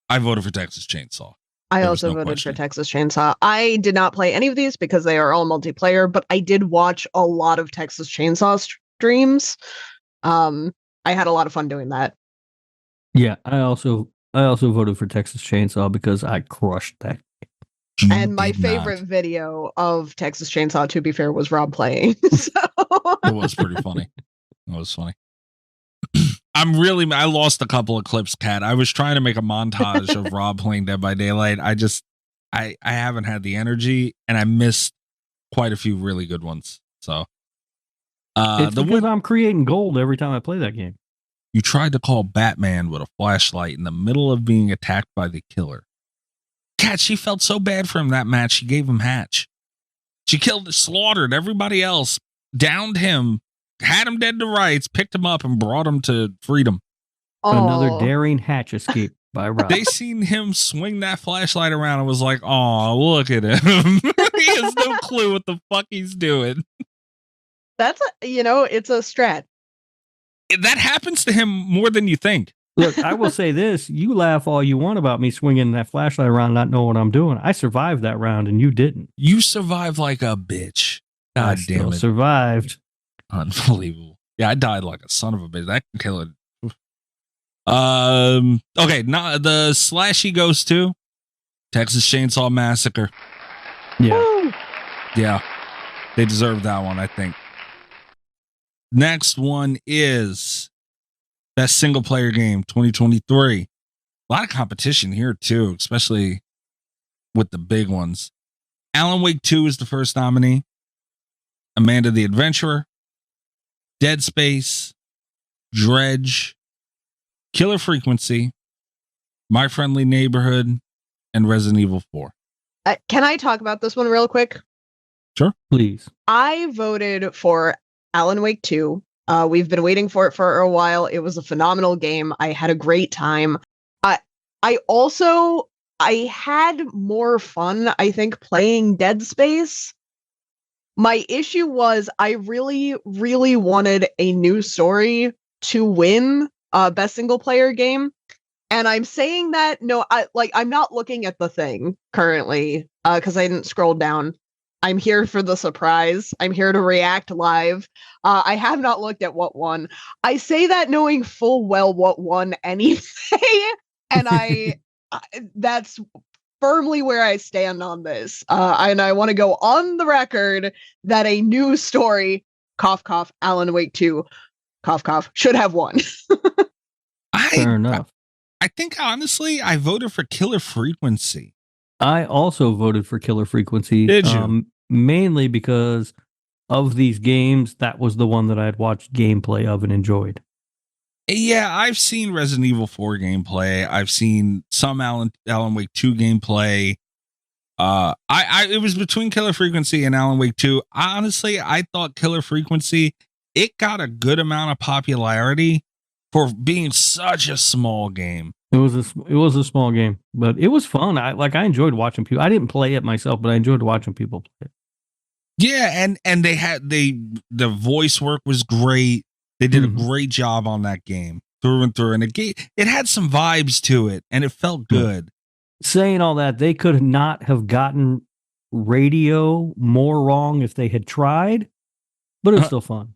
D: I voted for Texas Chainsaw.
E: I also voted for Texas Chainsaw. I did not play any of these because they are all multiplayer, but I did watch a lot of Texas Chainsaw streams. I had a lot of fun doing that.
F: Yeah, I also voted for Texas Chainsaw because I crushed that.
E: And my favorite video of Texas Chainsaw, to be fair, was Rob playing. So.
D: It was pretty funny. It was funny. I lost a couple of clips, Kat. I was trying to make a montage of Rob playing Dead by Daylight. I haven't had the energy, and I missed quite a few really good ones. So
F: it's because I'm creating gold every time I play that game.
D: You tried to call Batman with a flashlight in the middle of being attacked by the killer. Kat, she felt so bad for him that match, she gave him Hatch. She slaughtered everybody else, downed him, had him dead to rights, picked him up, and brought him to freedom.
F: Another daring Hatch escape by Rob.
D: They seen him swing that flashlight around and was like, "Oh, look at him. He has no clue what the fuck he's doing."
E: That's it's a strat.
D: That happens to him more than you think.
F: Look, I will say this. You laugh all you want about me swinging that flashlight around, not knowing what I'm doing. I survived that round and you didn't.
D: You survived like a bitch. God damn it.
F: Survived.
D: Unbelievable. Yeah, I died like a son of a bitch. That can kill it. Okay, now the Slashie goes to Texas Chainsaw Massacre.
F: Yeah.
E: Woo!
D: Yeah. They deserve that one, I think. Next one is Best Single Player Game 2023. A lot of competition here too, especially with the big ones. Alan Wake 2 is the first nominee. Amanda the Adventurer, Dead Space, Dredge, Killer Frequency, My Friendly Neighborhood, and Resident Evil 4.
E: Can I talk about this one real quick?
D: Sure.
F: Please.
E: I voted for Alan Wake 2. We've been waiting for it for a while. It was a phenomenal game. I had a great time. I had more fun, I think, playing Dead Space. My issue was I really, really wanted a new story to win Best Single Player Game. And I'm saying that, I'm not looking at the thing currently because I didn't scroll down. I'm here for the surprise. I'm here to react live. I have not looked at what won. I say that knowing full well what won anyway. And that's firmly where I stand on this. And I want to go on the record that a new story, cough, cough, Alan Wake 2, cough, cough, should have won.
F: Fair enough.
D: I think, honestly, I voted for Killer Frequency.
F: I also voted for Killer Frequency.
D: Did you?
F: Mainly because of these games, that was the one that I had watched gameplay of and enjoyed.
D: Yeah, I've seen Resident Evil 4 gameplay. I've seen some Alan Wake 2 gameplay. It was between Killer Frequency and Alan Wake 2. Honestly, I thought Killer Frequency, it got a good amount of popularity for being such a small game.
F: It was a small game, but it was fun. I enjoyed watching people. I didn't play it myself, but I enjoyed watching people play it.
D: Yeah, and the voice work was great. They did a great job on that game through and through, and it had some vibes to it, and it felt good.
F: Saying all that, they could not have gotten radio more wrong if they had tried, but it was still fun.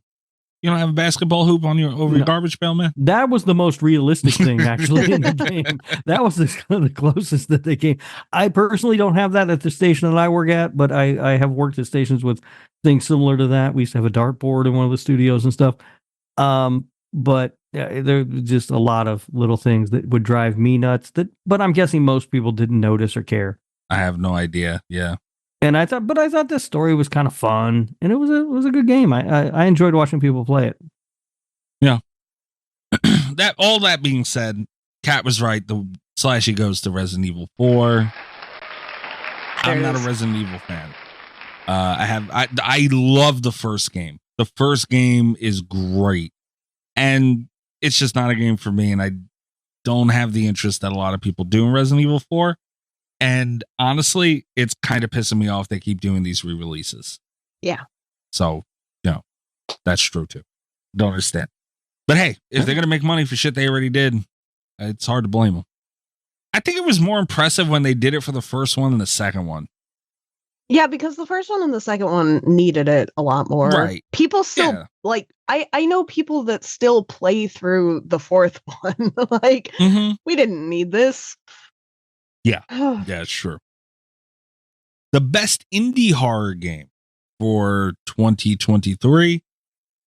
D: You don't have a basketball hoop on your garbage pail, man?
F: That was the most realistic thing, actually, in the game. That was the closest that they came. I personally don't have that at the station that I work at, but I have worked at stations with things similar to that. We used to have a dartboard in one of the studios and stuff. But there are just a lot of little things that would drive me nuts. But I'm guessing most people didn't notice or care.
D: I have no idea. Yeah.
F: And I thought this story was kind of fun, and it was a good game. I enjoyed watching people play it.
D: Yeah. All that being said, Kat was right. The Slashie goes to Resident Evil 4. I'm not a Resident Evil fan. I love the first game. The first game is great, and it's just not a game for me. And I don't have the interest that a lot of people do in Resident Evil 4. And honestly, it's kind of pissing me off they keep doing these re-releases.
E: Yeah.
D: So, that's true too. Don't understand. But hey, if they're going to make money for shit they already did, it's hard to blame them. I think it was more impressive when they did it for the first one than the second one.
E: Yeah, because the first one and the second one needed it a lot more.
D: Right.
E: People still, I know people that still play through the fourth one. We didn't need this.
D: Yeah. Yeah, sure. The best indie horror game for 2023.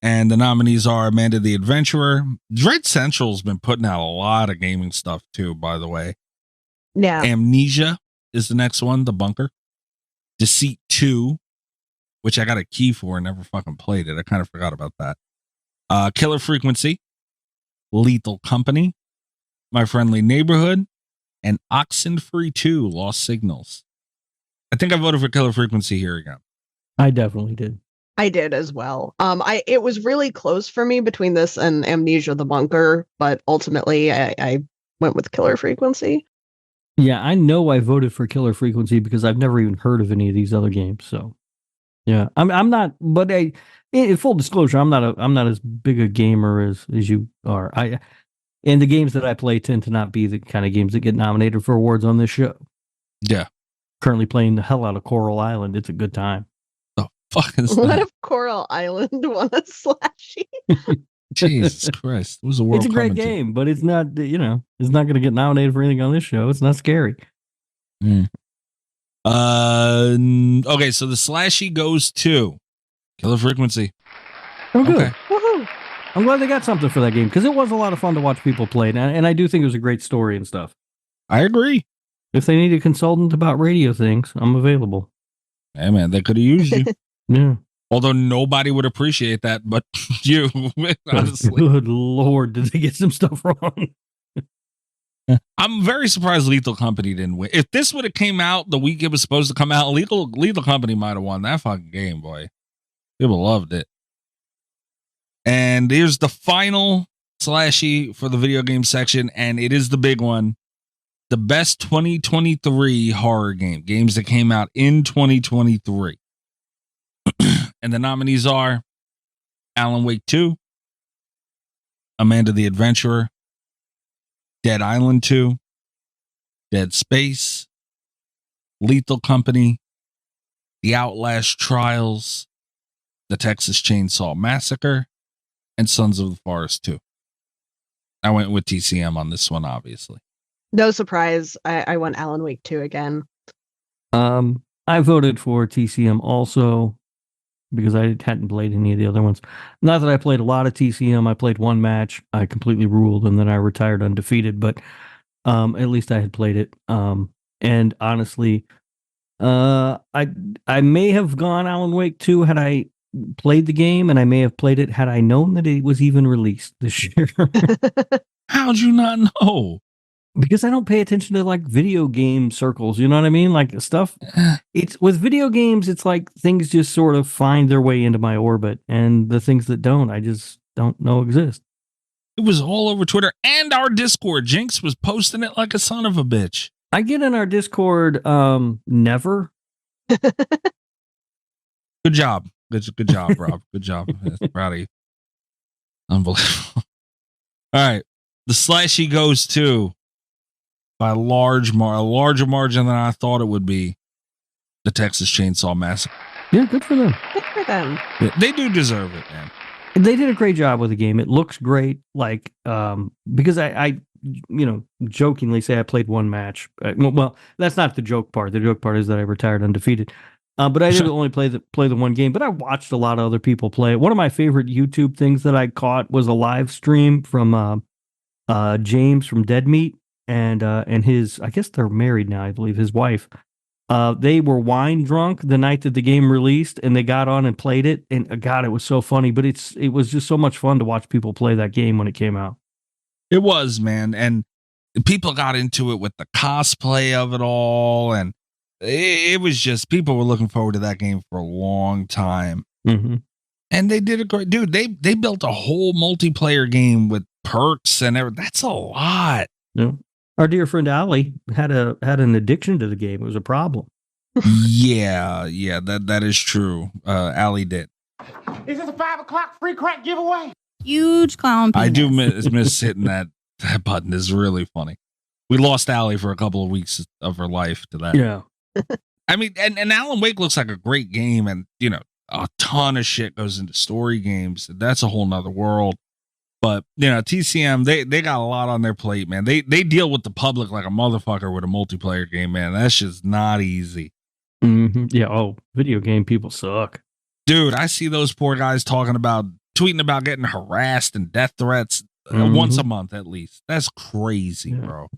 D: And the nominees are Amanda the Adventurer. Dread Central's been putting out a lot of gaming stuff too, by the way.
E: Yeah.
D: Amnesia is the next one, The Bunker. Deceit 2, which I got a key for and never fucking played it. I kind of forgot about that. Killer Frequency. Lethal Company. My Friendly Neighborhood. And Oxenfree 2, Lost Signals. I think I voted for Killer Frequency here again.
F: I definitely did.
E: I did as well. It was really close for me between this and Amnesia the Bunker, but ultimately I went with Killer Frequency.
F: Yeah, I know I voted for Killer Frequency because I've never even heard of any of these other games. So, yeah, I'm not. But in full disclosure, I'm not as big a gamer as you are. And the games that I play tend to not be the kind of games that get nominated for awards on this show.
D: Yeah.
F: Currently playing the hell out of Coral Island. It's a good time.
D: The fuck is
E: What
D: that?
E: if Coral Island won a Slashie?
D: Jesus Christ. It was a world.
F: It's a great game, but it's not, it's not going to get nominated for anything on this show. It's not scary.
D: Okay, so the Slashie goes to Killer Frequency.
F: Oh, good.
D: Okay.
E: Woohoo!
F: I'm glad they got something for that game because it was a lot of fun to watch people play it, and I do think it was a great story and stuff.
D: I agree.
F: If they need a consultant about radio things, I'm available.
D: Hey, man, they could have used you.
F: Yeah.
D: Although nobody would appreciate that, but you, honestly.
F: Good Lord, did they get some stuff wrong?
D: I'm very surprised Lethal Company didn't win. If this would have came out the week it was supposed to come out, Lethal Company might have won that fucking game, boy. People loved it. And here's the final Slashie for the video game section, and it is the big one. The best 2023 horror game. Games that came out in 2023. And the nominees are Alan Wake 2, Amanda the Adventurer, Dead Island 2, Dead Space, Lethal Company, The Outlast Trials, The Texas Chainsaw Massacre, and Sons of the Forest 2. I went with TCM on this one, obviously.
E: No surprise. I went Alan Wake 2 again.
F: I voted for TCM also because I hadn't played any of the other ones. Not that I played a lot of TCM. I played one match. I completely ruled, and then I retired undefeated. But at least I had played it. And honestly, I may have gone Alan Wake 2 had I played the game, and I may have played it had I known that it was even released this year.
D: How'd you not know?
F: Because I don't pay attention to like video game circles, you know what I mean? Like stuff. It's with video games, it's like things just sort of find their way into my orbit, and the things that don't, I just don't know exist.
D: It was all over Twitter and our Discord. Jinx was posting it like a son of a bitch.
F: I get in our Discord, never.
D: Good job. Good job, Rob. Good job. Proud of you. Unbelievable. All right. The Slashie goes to, by a larger margin than I thought it would be, the Texas Chainsaw Massacre.
F: Yeah, good for them.
E: Good for them.
D: Yeah, they do deserve it, man.
F: They did a great job with the game. It looks great. Like, because I jokingly say I played one match. Well, that's not the joke part. The joke part is that I retired undefeated. But I did only play the one game. But I watched a lot of other people play it. One of my favorite YouTube things that I caught was a live stream from James from Dead Meat and his. I guess they're married now. I believe his wife. They were wine drunk the night that the game released, and they got on and played it. And God, it was so funny. But it was just so much fun to watch people play that game when it came out.
D: It was, man, and people got into it with the cosplay of it all, and it was just people were looking forward to that game for a long time.
F: Mm-hmm.
D: And they did a great, dude. They built a whole multiplayer game with perks and everything. That's a lot.
F: Yeah. Our dear friend Allie had an addiction to the game. It was a problem.
D: yeah, that is true. Allie did.
I: Is this a 5 o'clock free crack giveaway?
J: Huge clown penis.
D: I do miss hitting that button. Is really funny. We lost Allie for a couple of weeks of her life to that.
F: Yeah.
D: I mean, and Alan Wake looks like a great game, and a ton of shit goes into story games. That's a whole nother world. But TCM, they got a lot on their plate, man. They deal with the public like a motherfucker with a multiplayer game, man. That's just not easy.
F: Mm-hmm. Yeah. Oh, video game people suck,
D: dude. I see those poor guys tweeting about getting harassed and death threats once a month at least. That's crazy, bro.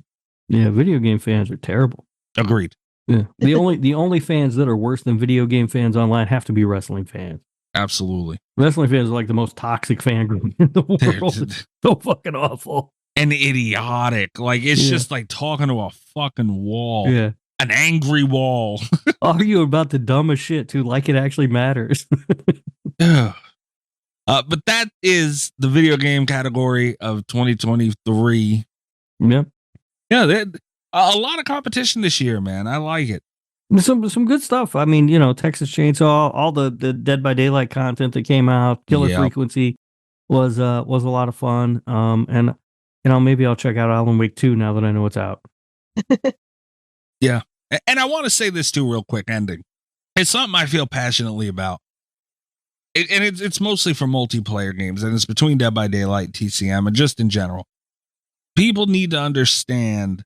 F: Yeah, video game fans are terrible.
D: Agreed.
F: Yeah. The only fans that are worse than video game fans online have to be wrestling fans.
D: Absolutely.
F: Wrestling fans are like the most toxic fan group in the world. It's so fucking awful.
D: And idiotic. Like, it's just like talking to a fucking wall.
F: Yeah.
D: An angry wall.
F: Argue about the dumbest shit, too, like it actually matters.
D: But that is the video game category of 2023.
F: Yep.
D: Yeah, a lot of competition this year, man. I like it.
F: Some good stuff. I mean, Texas Chainsaw, all the Dead by Daylight content that came out, Killer Frequency was a lot of fun. And maybe I'll check out Alan Wake 2 now that I know it's out.
D: Yeah. And I want to say this too, real quick, ending. It's something I feel passionately about. It's mostly for multiplayer games, and it's between Dead by Daylight, TCM, and just in general. People need to understand,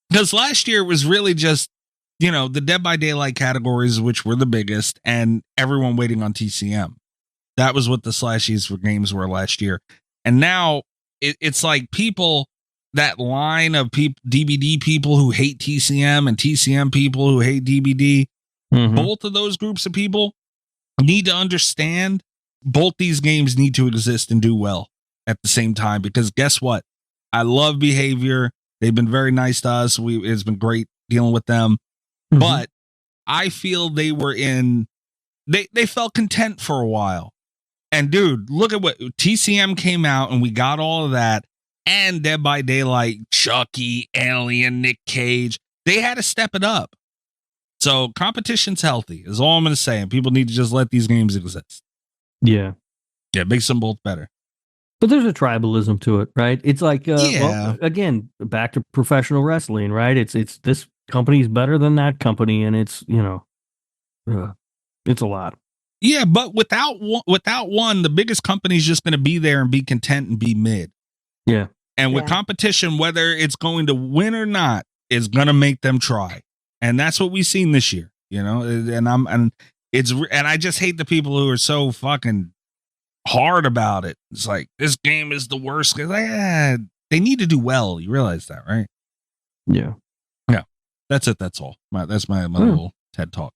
D: because last year was really just, the Dead by Daylight categories, which were the biggest, and everyone waiting on TCM. That was what the slashies for games were last year. And now it's like people, that line of DBD people who hate TCM and TCM people who hate DBD, both of those groups of people need to understand both these games need to exist and do well at the same time, because guess what? I love Behavior. They've been very nice to us. It's been great dealing with them. But I feel they felt content for a while. And dude, look at what TCM came out, and we got all of that. And Dead by Daylight, Chucky, Alien, Nick Cage, they had to step it up. So competition's healthy is all I'm going to say. And people need to just let these games exist.
F: Yeah.
D: Yeah. Makes them both better.
F: But there's a tribalism to it, right? It's like, well, again, back to professional wrestling, right? It's this company's better than that company. And it's, it's a lot.
D: Yeah. But without one, the biggest company is just going to be there and be content and be mid.
F: Yeah.
D: And with competition, whether it's going to win or not, is going to make them try. And that's what we've seen this year, and I just hate the people who are so fucking hard about it. It's like, this game is the worst. Like, they need to do well. You realize that, right?
F: Yeah.
D: Yeah. That's it. That's all. That's my little TED talk.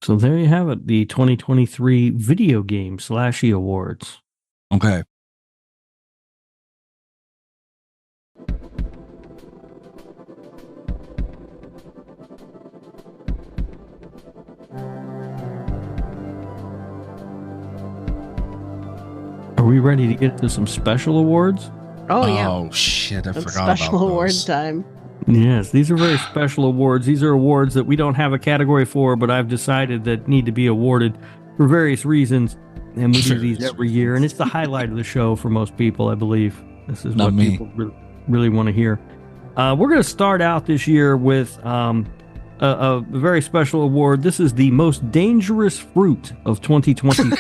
F: So there you have it. The 2023 Video Game Slashie Awards.
D: Okay.
F: Are we ready to get to some special awards?
E: Oh, yeah.
D: Oh, shit. I
E: It's
D: forgot about
E: special awards
D: those.
E: time.
F: Yes, these are very special awards. These are awards that we don't have a category for, but I've decided that need to be awarded for various reasons. And we do these every year. And it's the highlight of the show for most people, I believe. This is what people really want to hear. We're going to start out this year with a very special award. This is the most dangerous fruit of 2023.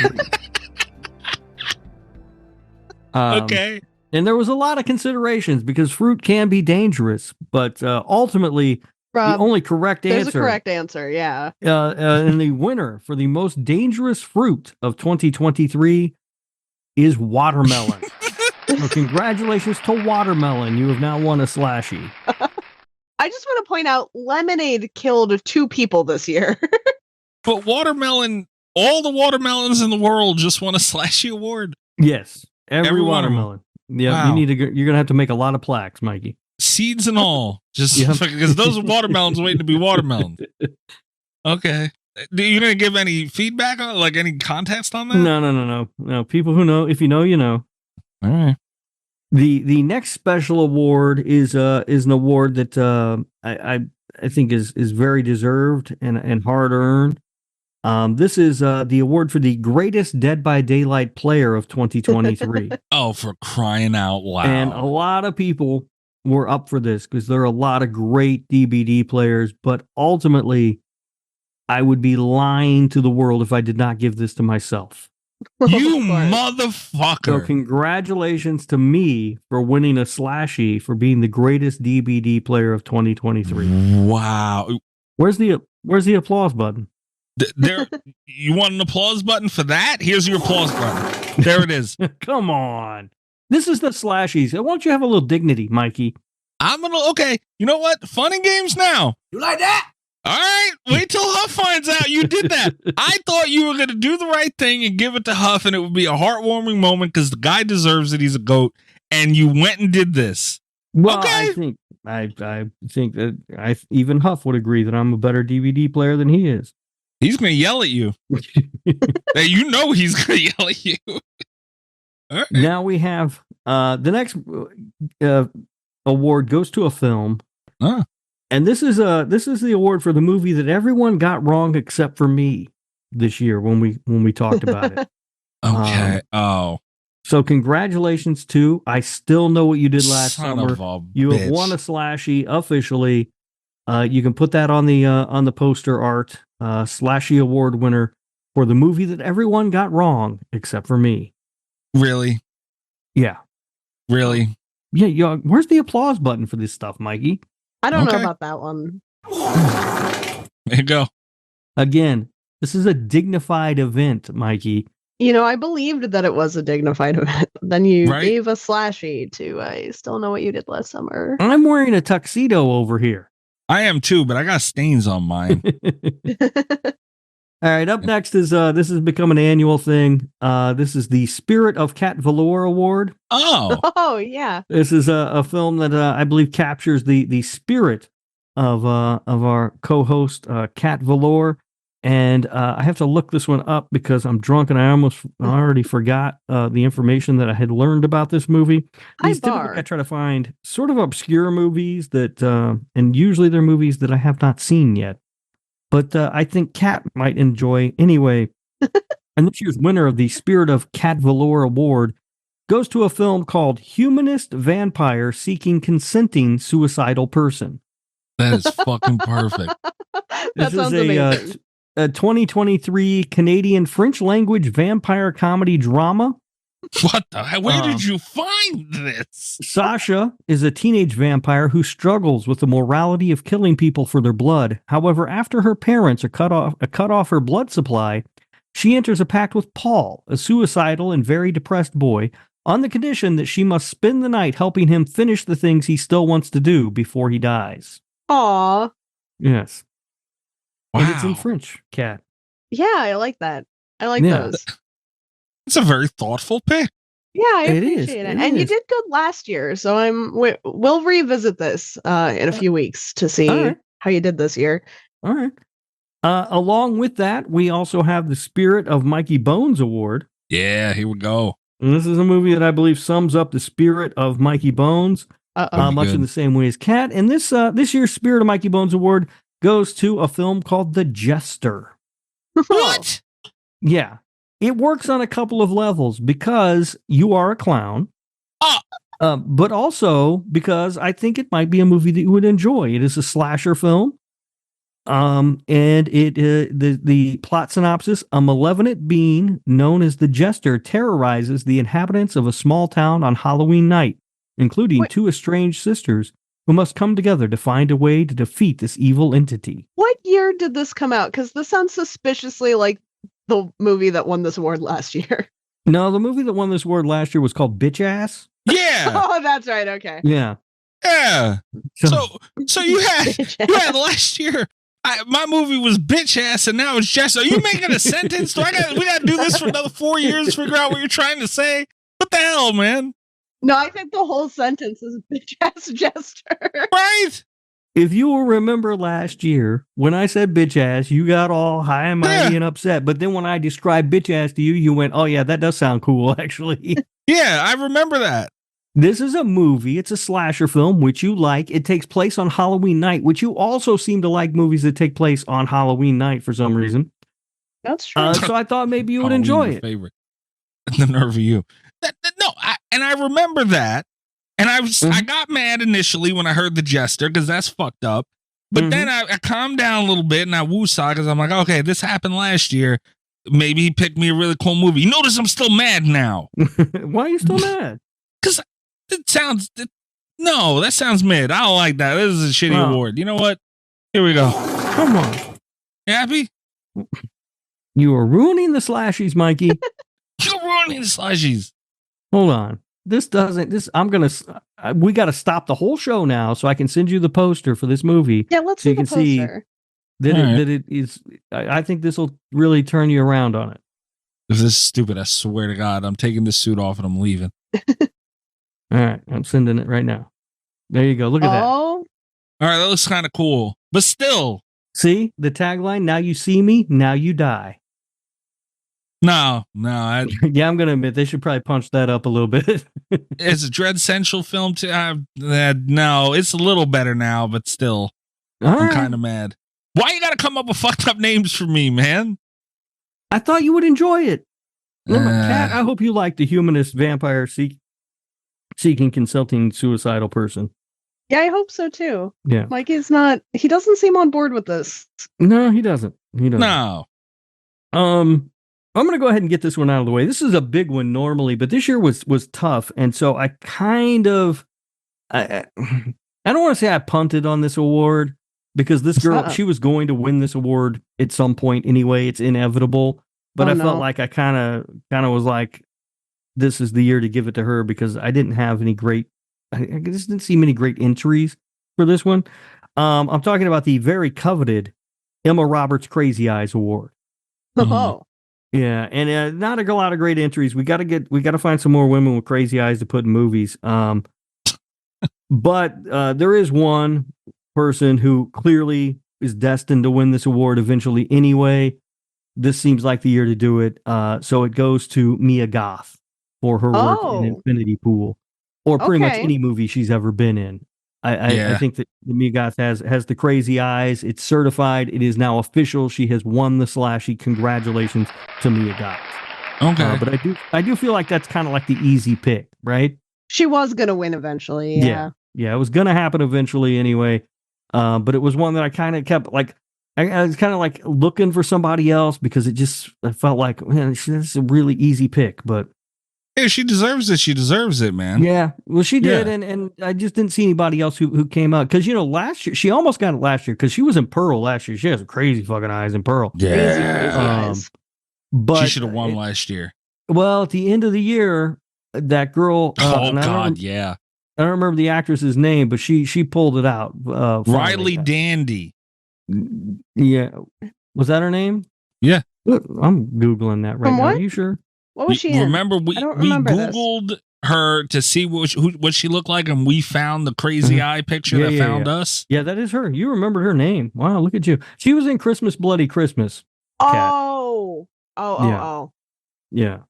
D: Okay.
F: And there was a lot of considerations because fruit can be dangerous, but ultimately, the only correct answer.
E: There's a correct answer, yeah.
F: And the winner for the most dangerous fruit of 2023 is watermelon. So congratulations to watermelon. You have now won a Slashie.
E: I just want to point out, lemonade killed 2 people this year.
D: But watermelon, all the watermelons in the world just won a Slashie Award.
F: Yes, every watermelon. Yeah,
D: wow.
F: you're gonna have to make a lot of plaques, Mikey.
D: Seeds and all, just because those are watermelons waiting to be watermelons. Okay, are you gonna give any feedback on, like, any context on that?
F: No. People who know, if you know, you know.
D: All right.
F: The next special award is an award that I think is very deserved and hard earned. This is the award for the greatest Dead by Daylight player of 2023.
D: Oh, for crying out loud!
F: And a lot of people were up for this because there are a lot of great DBD players, but ultimately, I would be lying to the world if I did not give this to myself.
D: You motherfucker!
F: So congratulations to me for winning a Slashie for being the greatest DBD player of 2023.
D: Wow!
F: Where's the applause button?
D: There, you want an applause button for that? Here's your applause button. There it is.
F: Come on. This is the Slashies. Why don't you have a little dignity, Mikey?
D: Okay. You know what? Fun and games now.
I: You like that?
D: All right. Wait till Huff finds out you did that. I thought you were going to do the right thing and give it to Huff, and it would be a heartwarming moment because the guy deserves it. He's a GOAT. And you went and did this.
F: Well,
D: okay.
F: I think that even Huff would agree that I'm a better DVD player than he is.
D: He's going to yell at you. Hey, you know he's going to yell at you. All right.
F: Now we have the next award goes to a film. And this is the award for the movie that everyone got wrong except for me this year when we talked about it.
D: Okay.
F: So congratulations to I Still Know What You Did Last Summer. You have won a Slashie officially. You can put that on the poster art. Slashie Award winner for the movie that everyone got wrong except for me.
D: Really?
F: Yeah.
D: Really?
F: Yeah. Where's the applause button for this stuff, Mikey?
E: I don't know about that one.
D: There you go.
E: Again,
F: This is a dignified event, Mikey.
E: You know, I believed that it was a dignified event. Then you gave a Slashie to I Still Know What You Did Last Summer.
F: I'm wearing a tuxedo over here.
D: I am too, but I got stains on mine.
F: All right, up next is this has become an annual thing. This is the Spirit of Cat Velour Award.
E: Oh yeah.
F: This is a film that I believe captures the spirit of our co-host Cat Velour. And I have to look this one up because I'm drunk and I already forgot the information that I had learned about this movie. Typically I try to find sort of obscure movies that, and usually they're movies that I have not seen yet. But I think Cat might enjoy anyway. And this year's winner of the Spirit of Cat Velour Award goes to a film called Humanist Vampire Seeking Consenting Suicidal Person.
D: That is fucking perfect.
E: That sounds amazing.
F: A 2023 Canadian French language vampire comedy drama.
D: What the hell? Where did you find this?
F: Sasha is a teenage vampire who struggles with the morality of killing people for their blood. However, after her parents are cut off her blood supply, she enters a pact with Paul, a suicidal and very depressed boy, on the condition that she must spend the night helping him finish the things he still wants to do before he dies.
E: Aw.
F: Yes.
D: Wow.
F: And it's in French, Cat.
E: Yeah, I like that. I like those.
D: It's a very thoughtful pick.
E: Yeah, I appreciate it. And you did good last year, so we'll revisit this in a few weeks to see how you did this year.
F: All right. Along with that, we also have the Spirit of Mikey Bones Award.
D: Yeah, here we go.
F: And this is a movie that I believe sums up the spirit of Mikey Bones, much in the same way as Cat. And this year's Spirit of Mikey Bones Award goes to a film called The Jester.
D: What?
F: Yeah. It works on a couple of levels because you are a clown, but also because I think it might be a movie that you would enjoy. It is a slasher film. And the plot synopsis: a malevolent being known as the Jester terrorizes the inhabitants of a small town on Halloween night, including two estranged sisters who must come together to find a way to defeat this evil entity.
E: What year did this come out? Because this sounds suspiciously like the movie that won this award last year.
F: No, the movie that won this award last year was called Bitch Ass.
D: Yeah.
E: Oh, that's right. Okay.
F: Yeah.
D: Yeah. So you had last year. My movie was Bitch Ass, and now it's Jester. Are you making a sentence? We got to do this for another 4 years to figure out what you're trying to say? What the hell, man?
E: No, I think the whole sentence is bitch ass Jester.
D: Right?
F: If you will remember last year, when I said bitch ass, you got all high and mighty and upset. But then when I described bitch ass to you, you went, oh, yeah, that does sound cool, actually.
D: Yeah, I remember that.
F: This is a movie. It's a slasher film, which you like. It takes place on Halloween night, which you also seem to like movies that take place on Halloween night for some reason.
E: That's true.
F: So I thought maybe you would enjoy it.
D: Favorite. The nerve of you. I remember that. And I got mad initially when I heard the Jester because that's fucked up. But then I calmed down a little bit and I woo-saw because I'm like, okay, this happened last year. Maybe he picked me a really cool movie. You notice I'm still mad now.
F: Why are you still mad?
D: Because no, that sounds mid. I don't like that. This is a shitty award. You know what? Here we go.
F: Come on.
D: You happy?
F: You are ruining the slashies, Mikey.
D: You're ruining the slashies.
F: Hold on. We got to stop the whole show now so I can send you the poster for this movie.
E: Yeah, let's
F: so
E: see
F: you can
E: the poster.
F: See that it is. I think this will really turn you around on it.
D: If this is stupid, I swear to God, I'm taking this suit off and I'm leaving.
F: All right, I'm sending it right now. There you go. Look at that.
D: All right, that looks kind of cool, but still.
F: See the tagline? Now you see me, now you die.
D: No.
F: Yeah, I'm gonna admit they should probably punch that up a little bit.
D: It's a Dread Central film too. No, it's a little better now, but still, I'm kind of mad. Why you gotta come up with fucked up names for me, man?
F: I thought you would enjoy it. Kat, I hope you like the humanist vampire seeking consulting suicidal person.
E: Yeah, I hope so too.
F: Yeah,
E: he doesn't seem on board with this.
F: No, he doesn't.
D: No.
F: I'm going to go ahead and get this one out of the way. This is a big one normally, but this year was tough. And so I kind of, I don't want to say I punted on this award because this girl, she was going to win this award at some point anyway. It's inevitable. But I felt like I kind of was like, this is the year to give it to her because I didn't have any I just didn't see many great entries for this one. I'm talking about the very coveted Emma Roberts Crazy Eyes Award.
E: Oh.
F: Yeah, and not a lot of great entries. We got to find some more women with crazy eyes to put in movies. But there is one person who clearly is destined to win this award eventually anyway. This seems like the year to do it. So it goes to Mia Goth for her work in Infinity Pool, or pretty much any movie she's ever been in. I think that Mia Goth has the crazy eyes. It's certified. It is now official. She has won the Slashie. Congratulations to Mia Goth.
D: Okay.
F: But I do feel like that's kind of like the easy pick, right?
E: She was going to win eventually. Yeah.
F: Yeah, it was going to happen eventually anyway. But it was one that I kind of kept like, I was kind of like looking for somebody else because I felt like, man, that's a really easy pick, but.
D: Yeah, she deserves it. She deserves it, man.
F: Yeah, well, she did, and I just didn't see anybody else who came out because last year she almost got it last year because she was in Pearl last year. She has crazy fucking eyes in Pearl.
E: Yeah, crazy eyes.
D: But she should have won last year.
F: Well, at the end of the year, that girl.
D: I don't
F: remember the actress's name, but she pulled it out.
D: Riley Dandy.
F: Yeah, was that her name?
D: Yeah,
F: I'm googling that right now. Are you sure?
E: What was she in?
D: Remember, we Googled her to see what she looked like, and we found the crazy eye picture that found us.
F: Yeah, that is her. You remembered her name. Wow, look at you. She was in Christmas Bloody Christmas.
E: Oh.
F: Yeah.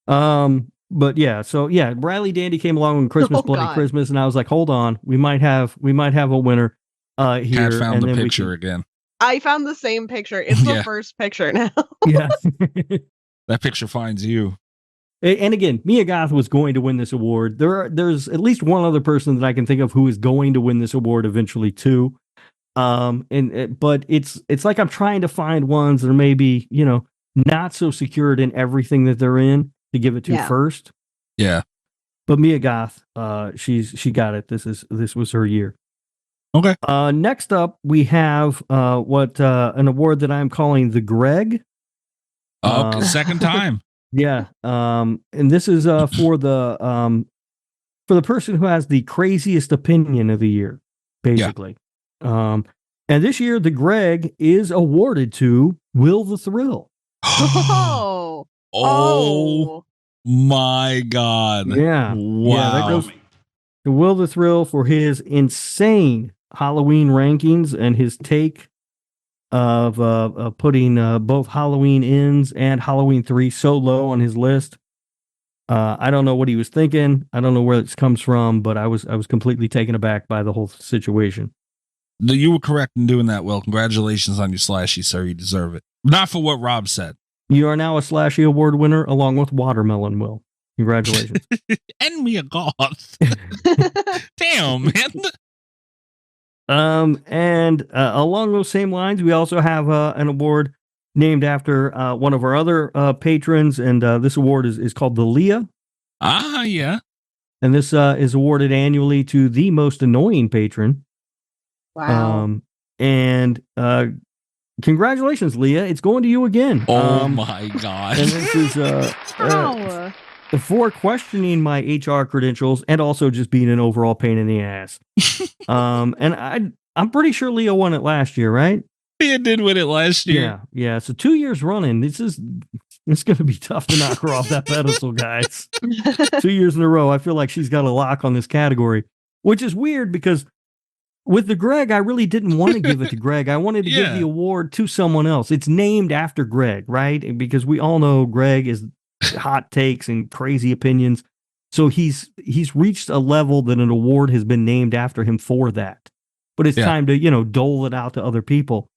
F: But yeah, so yeah, Riley Dandy came along on Christmas Bloody Christmas, and I was like, hold on, we might have a winner here.
D: Kat found the picture again.
E: I found the same picture. It's the first picture now.
F: Yeah.
D: That picture finds you.
F: And again, Mia Goth was going to win this award. There's at least one other person that I can think of who is going to win this award eventually too. But it's like I'm trying to find ones that are maybe, not so secured in everything that they're in to give it to first.
D: Yeah.
F: But Mia Goth, she got it. This was her year.
D: Okay.
F: Next up, we have an award that I'm calling the Greg.
D: Second time.
F: Yeah. And this is for the person who has the craziest opinion of the year, basically. Yeah. And this year, the Greg is awarded to Will the Thrill.
D: Oh my God.
F: Yeah.
D: Wow.
F: Yeah, that goes to Will the Thrill for his insane Halloween rankings and his take of putting both Halloween Ends and Halloween 3 so low on his list. I don't know what he was thinking. I don't know where this comes from, but I was completely taken aback by the whole situation.
D: You were correct in doing that, Will. Congratulations on your Slashie, sir. You deserve it. Not for what Rob said.
F: You are now a Slashie Award winner along with Watermelon, Will. Congratulations.
D: And Mia Goth. Damn, man.
F: And along those same lines, we also have an award named after one of our other patrons, and this award is called the Leah.
D: Ah, yeah.
F: And this is awarded annually to the most annoying patron.
E: Wow.
F: And congratulations, Leah. It's going to you again.
D: Oh my God.
F: And this is for questioning my HR credentials and also just being an overall pain in the ass. And I'm pretty sure Leah won it last year, right?
D: Leah did win it last year.
F: Yeah. So 2 years running. It's going to be tough to knock her off that pedestal, guys. 2 years in a row. I feel like she's got a lock on this category, which is weird because with the Greg, I really didn't want to give it to Greg. I wanted to give the award to someone else. It's named after Greg, right? Because we all know Greg is hot takes and crazy opinions. So he's reached a level that an award has been named after him for that. But it's time to, dole it out to other people.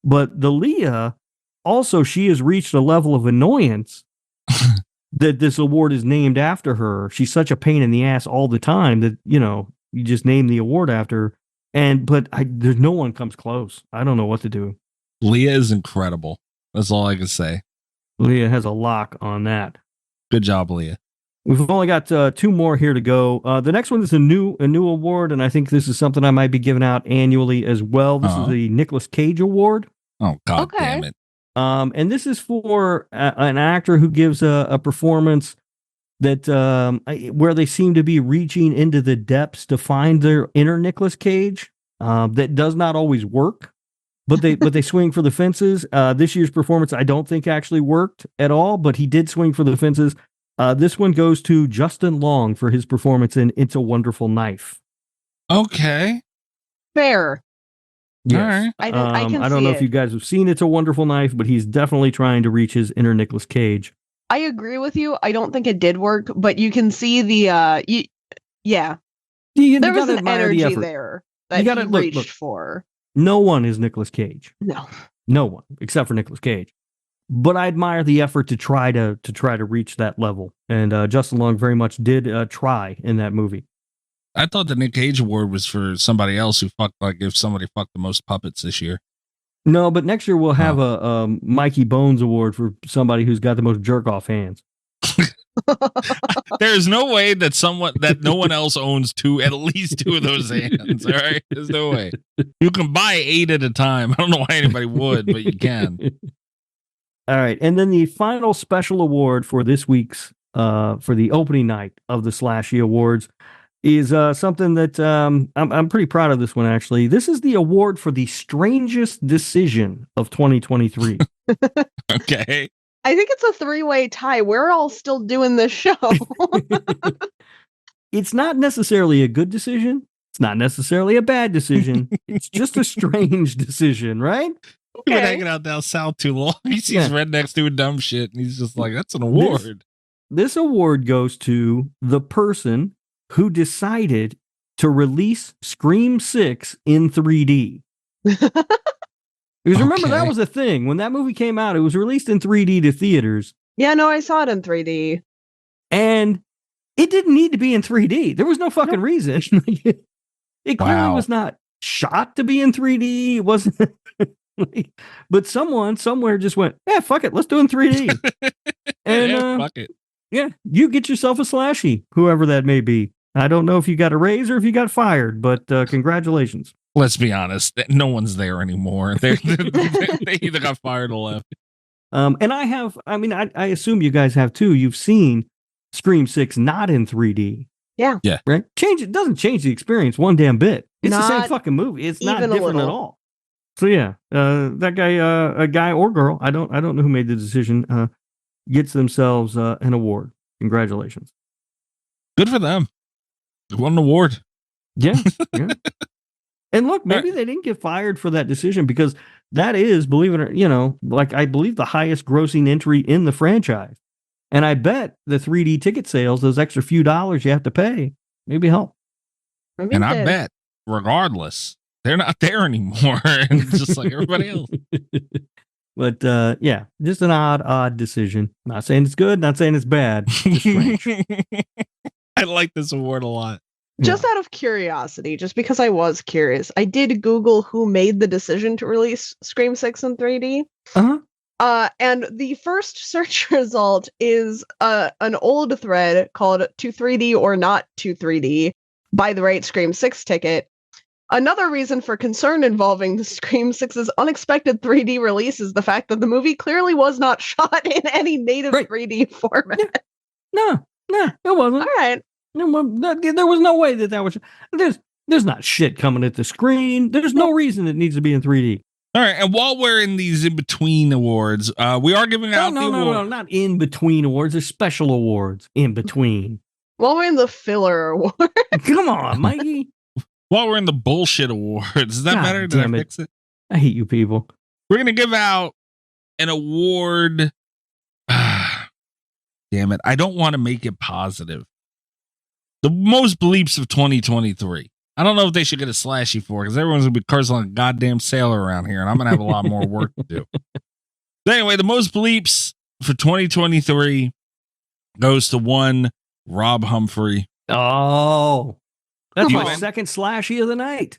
F: But the Leah, also, she has reached a level of annoyance that this award is named after her. She's such a pain in the ass all the time that, you just name the award after her. But there's no one comes close. I don't know what to do.
D: Leah is incredible. That's all I can say.
F: Leah has a lock on that.
D: Good job, Leah.
F: We've only got 2 more here to go. The next one is a new award, and I think this is something I might be giving out annually as well. This is the Nicolas Cage Award.
D: Oh, God damn it.
F: And this is for an actor who gives a performance that where they seem to be reaching into the depths to find their inner Nicolas Cage. That does not always work, but they swing for the fences. This year's performance, I don't think actually worked at all, but he did swing for the fences. This one goes to Justin Long for his performance in It's a Wonderful Knife.
D: Okay.
E: Fair.
F: Yes.
E: All right. I
F: don't know if you guys have seen It's a Wonderful Knife, but he's definitely trying to reach his inner Nicolas Cage.
E: I agree with you. I don't think it did work, but you can see the there was an energy there that he reached for.
F: No one is Nicolas Cage.
E: No
F: one except for Nicolas Cage. But I admire the effort to try to reach that level, and Justin Long very much did try in that movie.
D: I thought the Nick Cage Award was for somebody else who if somebody fucked the most puppets this year.
F: No, but next year we'll have a Mikey Bones Award for somebody who's got the most jerk off hands.
D: There is no way that no one else owns at least 2 of those hands. All right, there's no way. You can buy 8 at a time. I don't know why anybody would, but you can.
F: All right, and then the final special award for this week's for the opening night of the Slashie Awards is something that I'm pretty proud of. This one, actually. This is the award for the strangest decision of 2023.
D: Okay.
E: I think it's a 3-way tie. We're all still doing this show.
F: It's not necessarily a good decision. It's not necessarily a bad decision. It's just a strange decision, right?
D: We've been hanging out down south too long. He sees rednecks doing dumb shit, and he's just like, that's an award.
F: This award goes to the person who decided to release Scream 6 in 3D. Because remember, that was a thing. When that movie came out, it was released in 3D to theaters.
E: Yeah, no, I saw it in 3D.
F: And it didn't need to be in 3D. There was no fucking reason. It clearly was not shot to be in 3D. It wasn't. But someone somewhere just went, yeah, fuck it, let's do it in 3D. And
D: fuck it.
F: Yeah, you get yourself a Slashie, whoever that may be. I don't know if you got a raise or if you got fired, but congratulations.
D: Let's be honest, no one's there anymore. They either got fired or left.
F: And I assume you guys have too. You've seen Scream 6 not in 3D.
E: Yeah.
F: Right? It doesn't change the experience one damn bit. It's the same fucking movie. It's not different at all. So yeah, that guy, a guy or girl, I don't know who made the decision, gets themselves an award. Congratulations.
D: Good for them. They won an award.
F: Yeah. And look, maybe they didn't get fired for that decision because that is, believe it or like I believe the highest grossing entry in the franchise. And I bet the 3D ticket sales, those extra few dollars you have to pay, maybe help.
D: And I bet, regardless, they're not there anymore. And just like everybody else.
F: But yeah, just an odd decision. Not saying it's good, not saying it's bad. Just strange.
D: I like this award a lot.
E: Just out of curiosity, just because I was curious, I did Google who made the decision to release Scream 6 in 3D. And the first search result is an old thread called "To 3D or Not to 3D" by the right Scream 6 ticket. Another reason for concern involving the Scream 6's unexpected 3D release is the fact that the movie clearly was not shot in any native 3D format.
F: No, it wasn't.
E: All right.
F: There was no way that was. There's not shit coming at the screen. There's no reason it needs to be in 3D.
D: All right, and while we're in these in between awards, we are giving out the award.
F: No, not in between awards. There's special awards in between.
E: While we're in the filler award.
F: Come on, Mikey.
D: While we're in the bullshit awards, is that better? Did I fix it?
F: I hate you people.
D: We're gonna give out an award. Damn it! I don't want to make it positive. The most bleeps of 2023. I don't know if they should get a Slashie for because everyone's gonna be cursing like a goddamn sailor around here, and I'm gonna have a lot more work to do. But anyway, the most bleeps for 2023 goes to one Rob Humphrey.
F: Oh, that's my second Slashie of the night.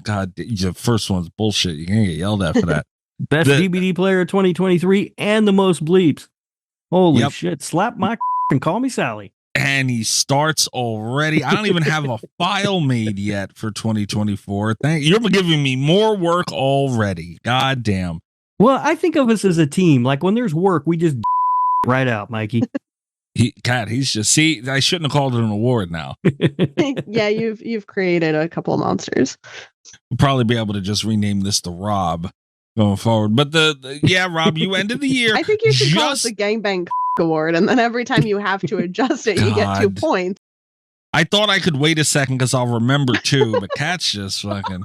D: God, the first one's bullshit. You're gonna get yelled at for that.
F: Best DVD player 2023 and the most bleeps. Holy shit! Slap my and call me Sally.
D: And he starts already. I don't even have a file made yet for 2024. You're giving me more work already. God damn.
F: Well, I think of us as a team. Like when there's work, we just right out, Mikey.
D: He's just, see, I shouldn't have called it an award now.
E: Yeah, you've created a couple of monsters.
D: We'll probably be able to just rename this to Rob going forward. But Rob, you ended the year.
E: I think you should call it the Gangbang Award, and then every time you have to adjust it, you get 2 points.
D: I thought I could wait a second because I'll remember 2, but Kat's just fucking.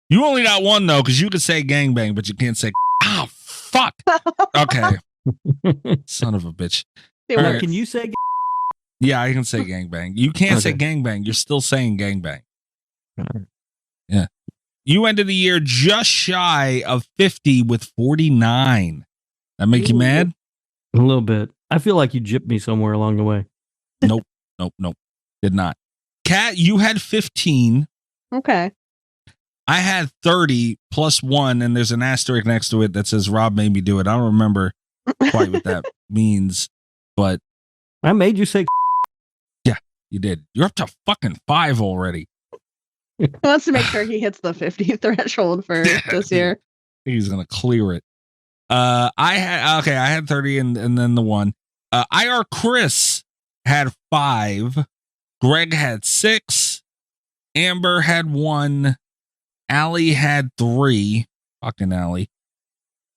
D: You only got 1 though, because you could say gangbang, but you can't say. Oh fuck. Okay. Son of a bitch.
F: Right. Can you say?
D: Yeah, I can say gangbang. You can't say gangbang. You're still saying gangbang. Yeah. You ended the year just shy of 50 with 49. That make you mad?
F: A little bit. I feel like you gypped me somewhere along the way.
D: Nope. Did not. Kat, you had 15.
E: Okay.
D: I had 30 plus 1, and there's an asterisk next to it that says Rob made me do it. I don't remember quite what that means, but
F: I made you say.
D: Yeah, you did. You're up to fucking 5 already.
E: He wants to make sure he hits the 50 threshold for this year.
D: He's gonna clear it. I had 30 and then the 1. EyeRChris had 5. Greg had 6. Amber had 1. Allie had 3. Fucking Allie.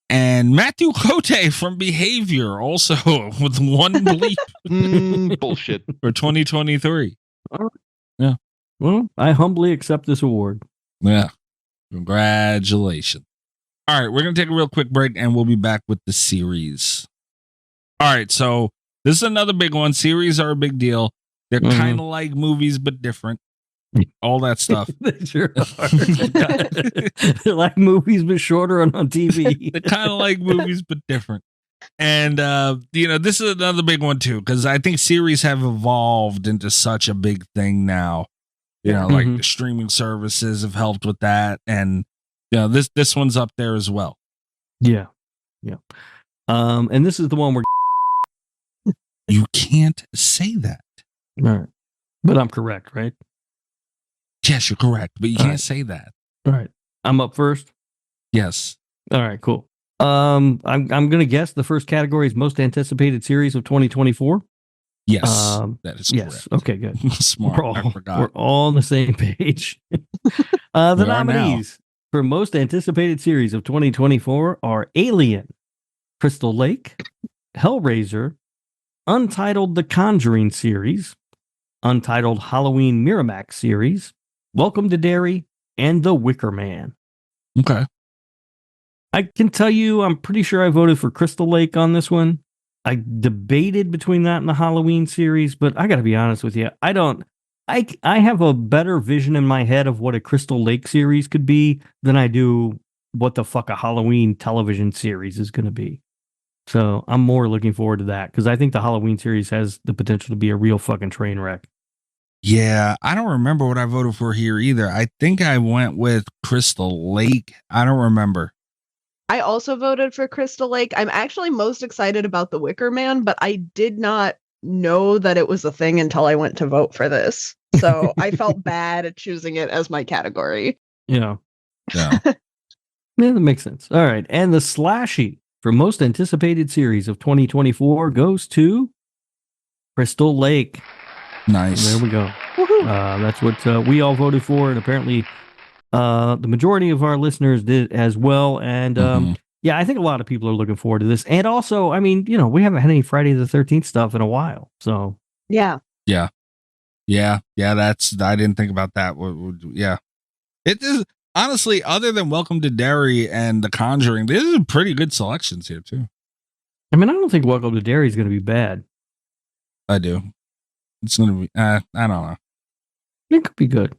D: And Matthew Cote from Behavior also with 1 bleep.
J: Bullshit.
D: For 2023.
F: Yeah. Well, I humbly accept this award.
D: Yeah. Congratulations. All right, we're going to take a real quick break and we'll be back with the series. All right, so this is another big one. Series are a big deal. They're kind of like movies, but different. All that stuff.
F: They sure are. They're like movies, but shorter and on TV.
D: They're kind of like movies, but different. And, this is another big one, too, because I think series have evolved into such a big thing now. You know, like the streaming services have helped with that, and this one's up there as well.
F: Yeah. And this is the one where
D: you can't say that.
F: All right. But I'm correct, right?
D: Yes, you're correct, but you can't say that.
F: All right. I'm up first.
D: Yes.
F: All right, cool. I'm going to guess the first category is most anticipated series of 2024.
D: Yes, that is correct.
F: Yes. Okay, good.
D: Smart. I forgot.
F: We're all on the same page. The nominees for most anticipated series of 2024 are Alien, Crystal Lake, Hellraiser, Untitled The Conjuring series, Untitled Halloween Miramax series, Welcome to Derry, and The Wicker Man.
D: Okay.
F: I can tell you, I'm pretty sure I voted for Crystal Lake on this one. I debated between that and the Halloween series, but I got to be honest with you. I have a better vision in my head of what a Crystal Lake series could be than I do what the fuck a Halloween television series is going to be. So I'm more looking forward to that because I think the Halloween series has the potential to be a real fucking train wreck.
D: Yeah, I don't remember what I voted for here either. I think I went with Crystal Lake. I don't remember.
E: I also voted for Crystal Lake. I'm actually most excited about The Wicker Man, but I did not know that it was a thing until I went to vote for this. So I felt bad at choosing it as my category.
F: Yeah. Yeah, that makes sense. All right. And the Slashie for most anticipated series of 2024 goes to Crystal Lake.
D: Nice.
F: There we go. That's what we all voted for, and apparently the majority of our listeners did as well. And yeah, I think a lot of people are looking forward to this. And also, I mean, we haven't had any Friday the 13th stuff in a while. So
E: yeah.
D: That's, I didn't think about that. Yeah, it is honestly, other than Welcome to Derry and The Conjuring, these are pretty good selections here too.
F: I mean, I don't think Welcome to Derry is going to be bad.
D: I do. It's going to be, I don't know.
F: It could be good.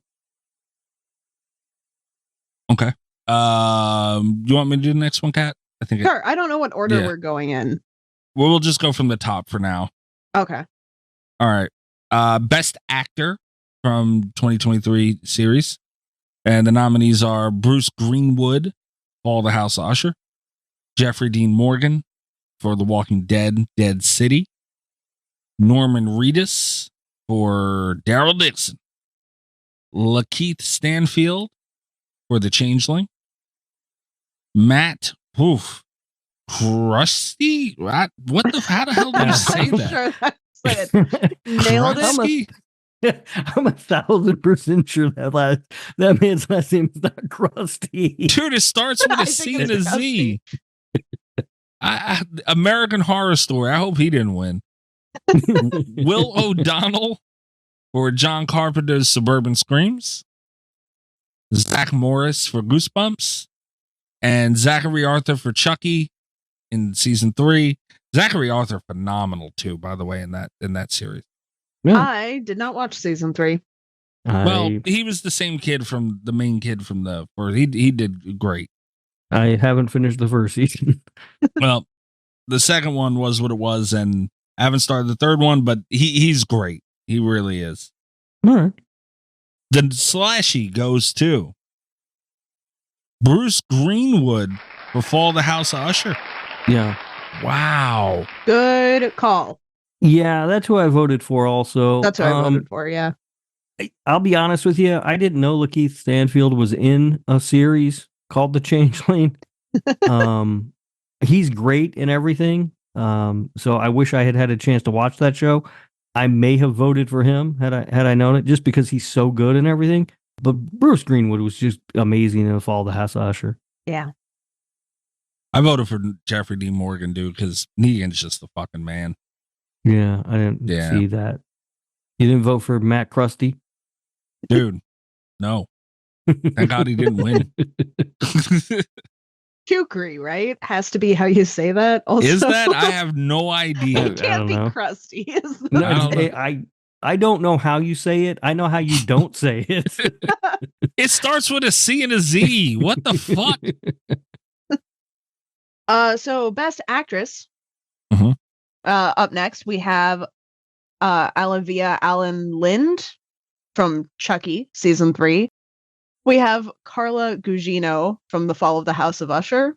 D: Okay. You want me to do the next one, Kat? I think
E: sure. I don't know what order we're going in.
D: Well, we'll just go from the top for now.
E: Okay.
D: All right. Best Actor from 2023 series. And the nominees are Bruce Greenwood, Fall the House of Usher, Jeffrey Dean Morgan for The Walking Dead, Dead City, Norman Reedus for Daryl Dixon, Lakeith Stanfield for The Changeling, Matt Krusty. How the hell did you say that?
E: Sure that's it. Nailed it.
F: I'm 1,000% sure that man's last name is not Krusty.
D: Dude, it starts with a C and a Z. American Horror Story. I hope he didn't win. Will O'Donnell for John Carpenter's Suburban Screams, Zach Morris for Goosebumps, and Zachary Arthur for Chucky in season 3. Zachary Arthur, phenomenal too, by the way, in that series.
F: Yeah.
E: I did not watch season 3.
D: Well, he was the same kid from the main kid from the first. He did great.
F: I haven't finished the first season.
D: Well, the second one was what it was, and I haven't started the third one, but he's great. He really is.
F: All right.
D: The Slashie goes to Bruce Greenwood for Fall the House of Usher.
F: Yeah.
D: Wow.
E: Good call.
F: Yeah, that's who I voted for also.
E: That's who I voted for, yeah.
F: I'll be honest with you. I didn't know Lakeith Stanfield was in a series called The Changeling. He's great in everything. So I wish I had a chance to watch that show. I may have voted for him had I known it, just because he's so good in everything. But Bruce Greenwood was just amazing in Fall the House of Usher.
E: Yeah.
D: I voted for Jeffrey Dean Morgan, dude, because Negan's just the fucking man.
F: Yeah, I didn't see that. You didn't vote for Matt Krusty?
D: Dude, no. Thank God he didn't win.
E: Kukri, right? Has to be how you say that. Also.
D: Is that? I have no idea.
E: It can't be crusty.
F: I don't know how you say it. I know how you don't say it.
D: It starts with a C and a Z. What the fuck?
E: So Best Actress.
D: Mm-hmm.
E: Up next, we have Olivia Allen Lind from Chucky season 3. We have Carla Gugino from The Fall of the House of Usher.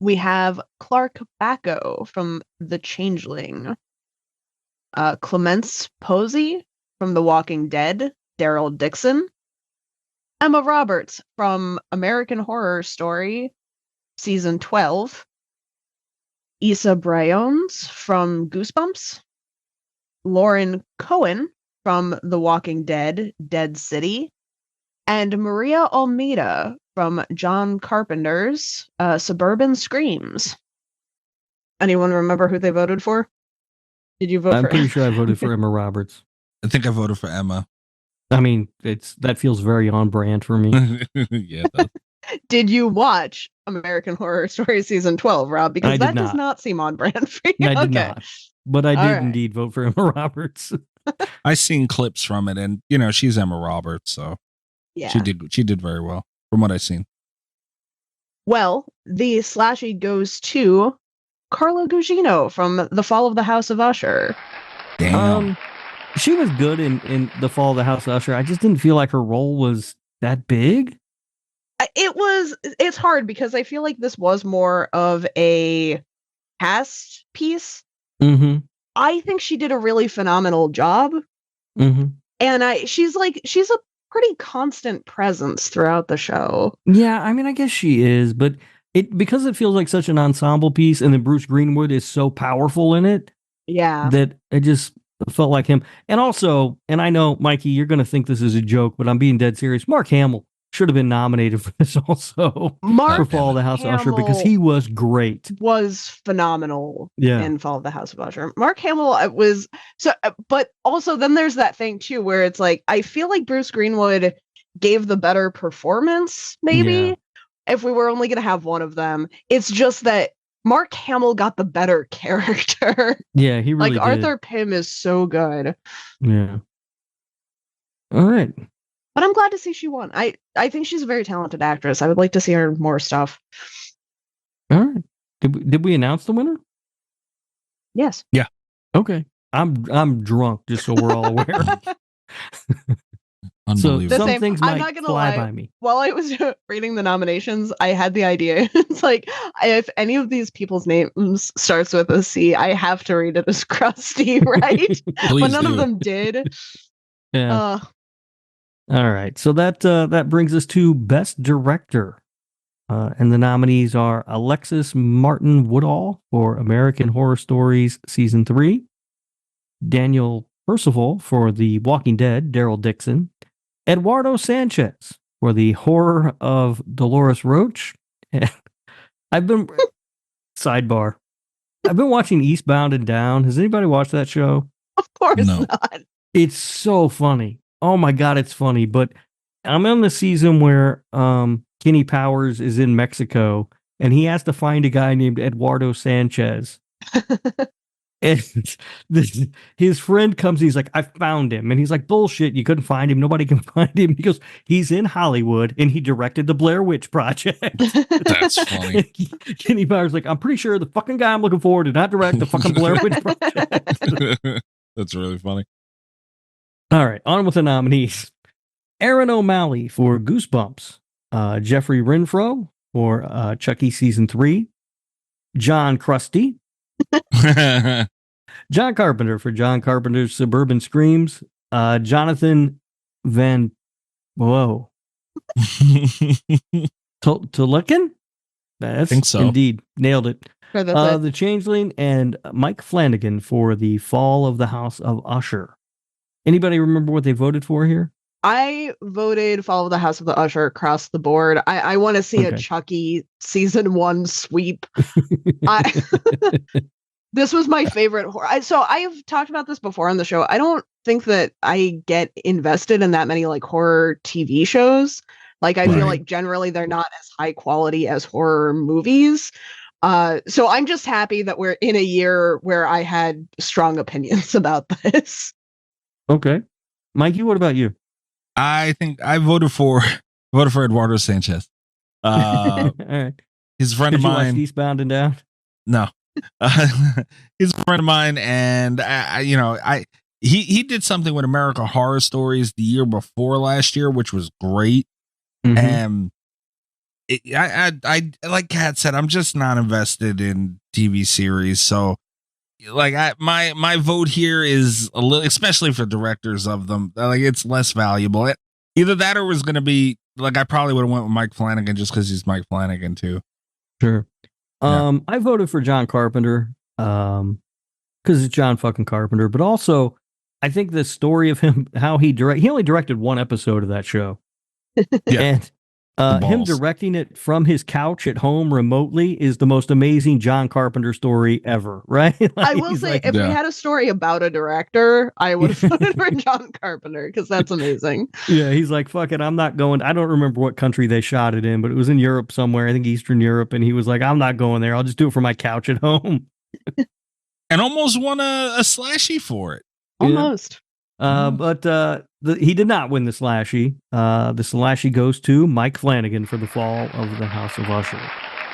E: We have Clark Bacco from The Changeling. Clemence Posey from The Walking Dead, Daryl Dixon. Emma Roberts from American Horror Story, season 12. Issa Briones from Goosebumps. Lauren Cohen from The Walking Dead, Dead City. And Maria Almeida from John Carpenter's Suburban Screams. Anyone remember who they voted for? Did you vote for?
F: I'm pretty sure I voted for Emma Roberts.
D: I think I voted for Emma.
F: I mean, that feels very on brand for me.
D: Yeah. It does.
E: Did you watch American Horror Story season 12, Rob? Because that does not seem on brand for you.
F: I did not. But I did
E: right.
F: indeed vote for Emma Roberts.
D: I seen clips from it, and she's Emma Roberts, so
E: yeah,
D: she did very well from what I've seen.
E: Well, the Slashie goes to Carla Gugino from The Fall of the House of Usher.
D: Damn.
F: She was good in The Fall of the House of Usher. I just didn't feel like her role was that big.
E: It's hard because I feel like this was more of a cast piece.
F: Mm-hmm.
E: I think she did a really phenomenal job.
F: Mm-hmm.
E: And she's a pretty constant presence throughout the show.
F: Yeah, I mean, I guess she is, but because it feels like such an ensemble piece, and then Bruce Greenwood is so powerful in it.
E: Yeah.
F: That it just felt like him. And also, and I know, Mikey, you're going to think this is a joke, but I'm being dead serious. Mark Hamill should have been nominated for this also. For Fall of the House of Usher, because he was great.
E: Was phenomenal in Fall of the House of Usher. Mark Hamill was so, but also then there's that thing too where it's like I feel like Bruce Greenwood gave the better performance, maybe if we were only going to have one of them. It's just that Mark Hamill got the better character.
F: Yeah, he really did.
E: Arthur Pym is so good.
F: Yeah. All right.
E: But I'm glad to see she won. I think she's a very talented actress. I would like to see her in more stuff.
F: All right. Did we announce the winner?
E: Yes.
D: Yeah.
F: Okay. I'm drunk, just so we're all aware.
D: Unbelievable.
F: So some things
E: I'm
F: might
E: not gonna
F: fly
E: lie.
F: by me.
E: While I was reading the nominations, I had the idea. It's like if any of these people's names starts with a C, I have to read it as Krusty, right? But none of them did.
F: Yeah. All right. So that brings us to Best Director. And the nominees are Alexis Martin Woodall for American Horror Stories Season 3, Daniel Percival for The Walking Dead, Daryl Dixon, Eduardo Sanchez for The Horror of Dolores Roach. I've been watching Eastbound and Down. Has anybody watched that show?
E: Of course not.
F: It's so funny. Oh my God, it's funny. But I'm on the season where Kenny Powers is in Mexico and he has to find a guy named Eduardo Sanchez. And his friend comes, he's like, I found him. And he's like, bullshit, you couldn't find him. Nobody can find him. He goes, he's in Hollywood and he directed the Blair Witch Project.
D: That's funny.
F: Kenny Powers like, I'm pretty sure the fucking guy I'm looking for did not direct the fucking Blair Witch Project.
D: That's really funny.
F: All right, on with the nominees. Aaron O'Malley for Goosebumps. Jeffrey Renfro for Chucky Season 3. John Krusty. John Carpenter for John Carpenter's Suburban Screams. Jonathan Van... Whoa. Tolukin? I
D: think so.
F: Indeed. Nailed it. The Changeling and Mike Flanagan for The Fall of the House of Usher. Anybody remember what they voted for here?
E: I voted Fall of the House of the Usher across the board. I want to see a Chucky season 1 sweep. This was my favorite horror. So I've talked about this before on the show. I don't think that I get invested in that many like horror TV shows. Like I feel like generally they're not as high quality as horror movies. So I'm just happy that we're in a year where I had strong opinions about this.
F: Okay. Mikey, what about you?
D: I think I voted for Eduardo Sanchez.
F: All right.
D: He's a friend of mine.
F: Did you watch Eastbound and Down?
D: No. He's a friend of mine, and he did something with American Horror Stories the year before last year, which was great. And I like Kat said, I'm just not invested in TV series. So like my vote here is a little, especially for directors of them, like it's less valuable. Either that or it was going to be like, I probably would have went with Mike Flanagan just because he's Mike Flanagan too.
F: Sure. I voted for John Carpenter because it's John fucking Carpenter, but also I think the story of him, how he only directed one episode of that show. And him directing it from his couch at home remotely is the most amazing John Carpenter story ever, right? Like,
E: I will say, if we had a story about a director, I would have voted for John Carpenter because that's amazing.
F: Yeah, he's like, fuck it, I'm not going. I don't remember what country they shot it in, but it was in Europe somewhere, I think Eastern Europe, and he was like, I'm not going there. I'll just do it from my couch at home.
D: And almost won a Slashie for it.
E: Almost.
F: But he did not win the Slashie. The Slashie goes to Mike Flanagan for The Fall of the House of Usher.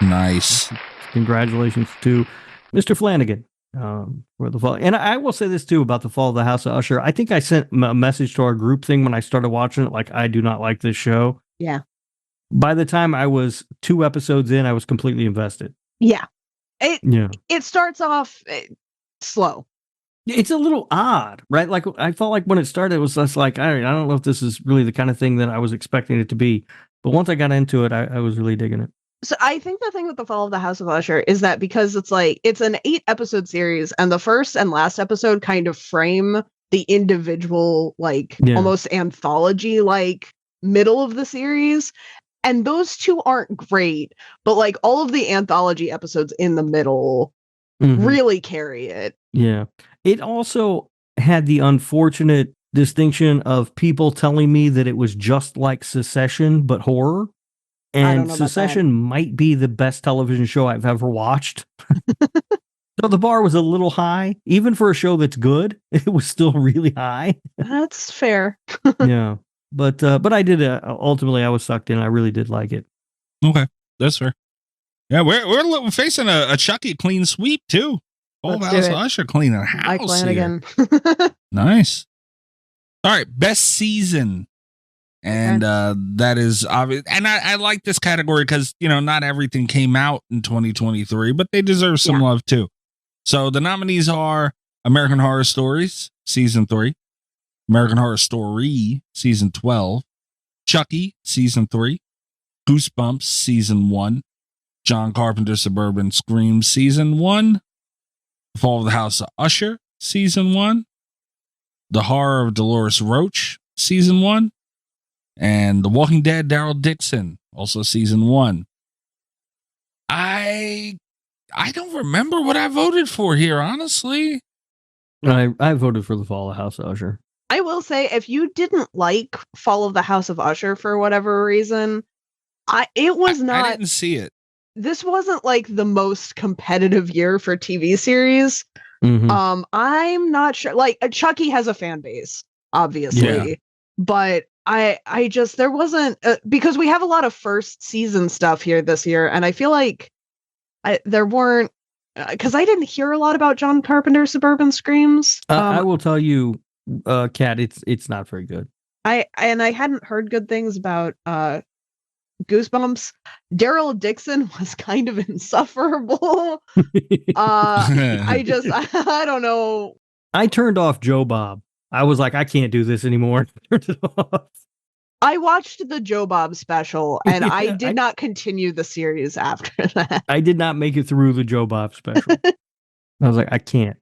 D: Nice.
F: Congratulations to Mr. Flanagan for the fall. And I will say this too about The Fall of the House of Usher. I think I sent a message to our group thing when I started watching it, like, I do not like this show.
E: Yeah.
F: By the time I was 2 episodes in, I was completely invested.
E: Yeah. It starts off slow.
F: It's a little odd, right? Like, I felt like when it started, it was just like, I don't know if this is really the kind of thing that I was expecting it to be. But once I got into it, I was really digging it.
E: So I think the thing with The Fall of the House of Usher is that because it's an 8-episode series, and the first and last episode kind of frame the individual, almost anthology, middle of the series. And those two aren't great, but all of the anthology episodes in the middle really carry it.
F: Yeah. It also had the unfortunate distinction of people telling me that it was just like Succession, but horror. And Succession might be the best television show I've ever watched. So the bar was a little high. Even for a show that's good, it was still really high.
E: That's fair.
F: Yeah. But I did, ultimately, I was sucked in. I really did like it.
D: Okay. That's fair. Yeah, we're facing a Chucky clean sweep, too. Old House of Usher cleaning house. Mike Flanagan. Nice. All right, best season. And that is obvious. And I like this category because, not everything came out in 2023, but they deserve some love too. So the nominees are American Horror Stories, Season 3, American Horror Story, Season 12, Chucky, Season 3, Goosebumps, Season 1, John Carpenter Suburban Scream, Season 1, Fall of the House of Usher, Season 1, The Horror of Dolores Roach, Season 1, and The Walking Dead, Daryl Dixon, also Season 1. I don't remember what I voted for here, honestly.
F: I voted for The Fall of the House of Usher.
E: I will say, if you didn't like Fall of the House of Usher for whatever reason, I didn't
D: see it.
E: This wasn't the most competitive year for TV series. I'm not sure. Chucky has a fan base, obviously, but I just, there wasn't because we have a lot of first season stuff here this year, and I feel like there weren't because I didn't hear a lot about John Carpenter Suburban Screams.
F: I will tell you, Kat, it's not very good.
E: I hadn't heard good things about Goosebumps. Daryl Dixon was kind of insufferable. I don't know.
F: I turned off Joe Bob. I was like, I can't do this anymore. Turned it off.
E: I watched the Joe Bob special, and I did not continue the series after that.
F: I did not make it through the Joe Bob special. I was like, I can't.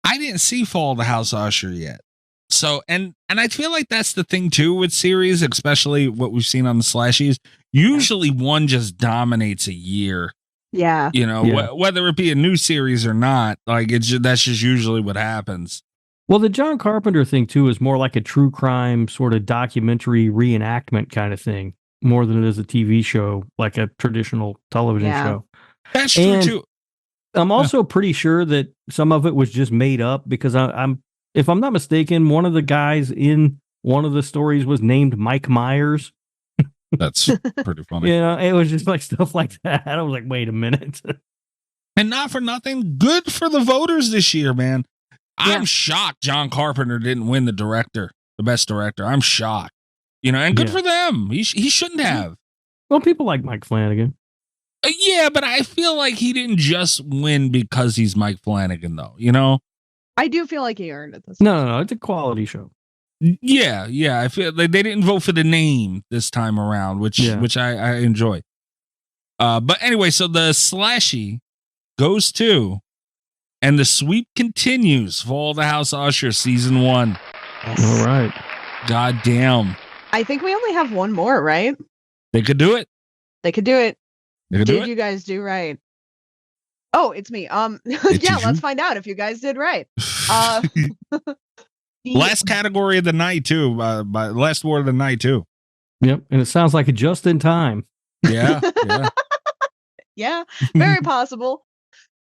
D: I didn't see Fall of the House of Usher yet. So, and I feel like that's the thing too with series, especially what we've seen on the Slashies. Usually one just dominates a year.
E: Yeah.
D: Whether it be a new series or not, that's just usually what happens.
F: Well, the John Carpenter thing too is more like a true crime sort of documentary reenactment kind of thing, more than it is a TV show, like a traditional television show.
D: That's true too.
F: I'm also pretty sure that some of it was just made up because I'm if I'm not mistaken, one of the guys in one of the stories was named Mike Myers.
D: That's pretty funny.
F: It was just stuff like that. I was like, wait a minute.
D: And not for nothing, good for the voters this year, man. I'm shocked John Carpenter didn't win the best director. I'm shocked. And good for them. He shouldn't have.
F: Well, people like Mike Flanagan.
D: Yeah, but I feel like he didn't just win because he's Mike Flanagan, though.
E: I do feel like he earned it.
F: No, it's a quality show.
D: Yeah. I feel like they didn't vote for the name this time around, which I enjoy. But anyway, so the Slashie goes to, and the sweep continues. Fall of the House of Usher season 1.
F: All right.
D: God damn.
E: I think we only have one more, right?
D: They could do it.
E: Did you guys do right? Oh, it's me. Let's find out if you guys did right.
D: Last category of the night too. By last word of the night too.
F: Yep, and it sounds like it just in time.
D: Yeah.
E: Yeah, very possible.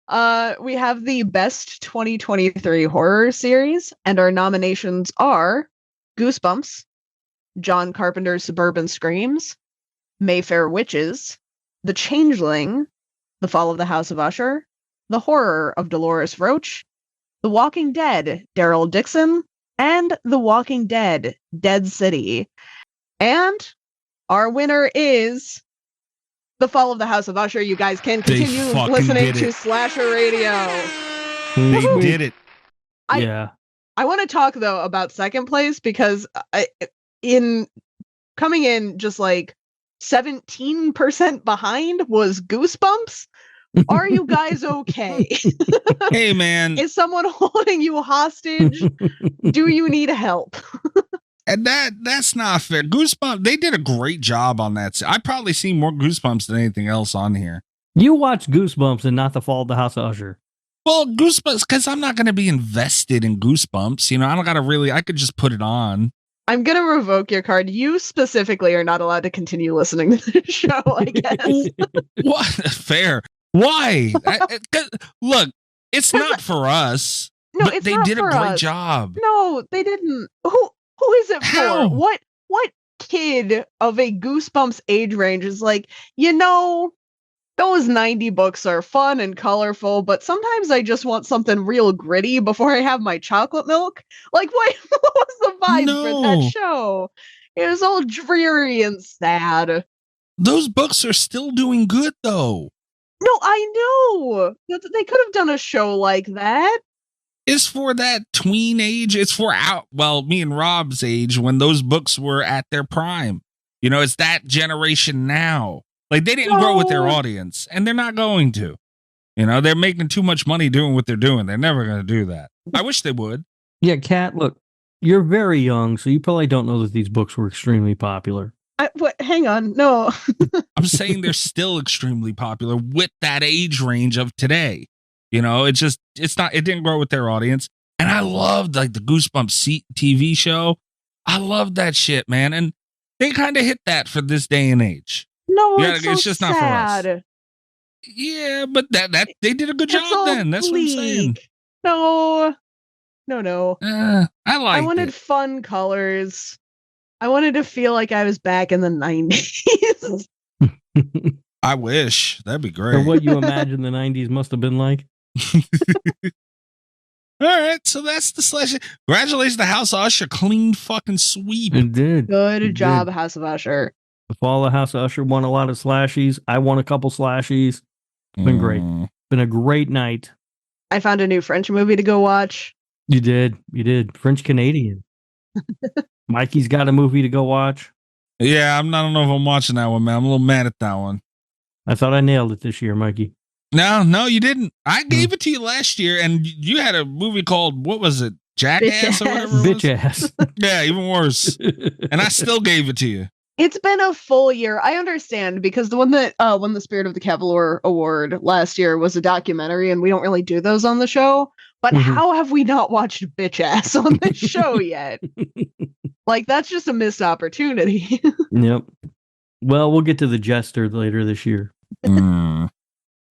E: We have the best 2023 horror series, and our nominations are Goosebumps, John Carpenter's Suburban Screams, Mayfair Witches, The Changeling, The Fall of the House of Usher, The Horror of Dolores Roach, The Walking Dead, Daryl Dixon, and The Walking Dead, Dead City. And our winner is The Fall of the House of Usher. You guys can continue listening to Slasher Radio.
D: They did it.
E: I want to talk, though, about second place because coming in just like 17% behind was Goosebumps. Are you guys okay?
D: Hey, man.
E: Is someone holding you hostage? Do you need help?
D: And that's not fair. Goosebumps, they did a great job on that. I've probably seen more Goosebumps than anything else on here.
F: You watch Goosebumps and not The Fall of the House of Usher.
D: Well, Goosebumps, because I'm not going to be invested in Goosebumps. I don't got to I could just put it on.
E: I'm going to revoke your card. You specifically are not allowed to continue listening to the show, I guess.
D: What? Fair. Why? Look, it's not for us.
E: No,
D: but
E: it's
D: they
E: not
D: did a
E: for
D: great
E: us.
D: job.
E: No, they didn't. Who is it
D: How?
E: for? What kid of a Goosebumps age range is like, those 90 books are fun and colorful, but sometimes I just want something real gritty before I have my chocolate milk? Like, what was the vibe for that show? It was all dreary and sad.
D: Those books are still doing good, though.
E: No, I know. They could have done a show like that.
D: It's for that tween age. It's for me and Rob's age when those books were at their prime. It's that generation now. Like, they didn't grow with their audience, and they're not going to. They're making too much money doing what they're doing. They're never going to do that. I wish they would.
F: Yeah, Kat, look, you're very young, so you probably don't know that these books were extremely popular.
E: Hang on. No.
D: I'm saying they're still extremely popular with that age range of today. It didn't grow with their audience. And I loved the Goosebumps TV show. I loved that shit, man. And they kind of hit that for this day and age.
E: No, it's just sad.
D: Not for us. Yeah, but that they did a good job then. That's bleak. What I'm saying.
E: No.
D: I
E: wanted fun colors. I wanted to feel like I was back in the 90s.
D: I wish. That'd be great.
F: Or what you imagine the 90s must have been like.
D: All right, so that's the Slashie. Congratulations to House of Usher. Clean fucking sweep.
F: It did.
E: Good job, House of Usher.
F: The Fall of the House of Usher won a lot of Slashies. I won a couple Slashies. It's been great. Been a great night.
E: I found a new French movie to go watch.
F: You did. French Canadian. Mikey's got a movie to go watch.
D: Yeah, I don't know if I'm watching that one, man. I'm a little mad at that one.
F: I thought I nailed it this year, Mikey.
D: No, you didn't. I gave it to you last year, and you had a movie called, what was it? Jackass or whatever it was?
F: Bitch ass.
D: Yeah, even worse. And I still gave it to you.
E: It's been a full year. I understand, because the one that won the Spirit of the Cavalier Award last year was a documentary, and we don't really do those on the show. But how have we not watched Bitch Ass on this show yet? That's just a missed opportunity.
F: Yep. Well, we'll get to The Jester later this year.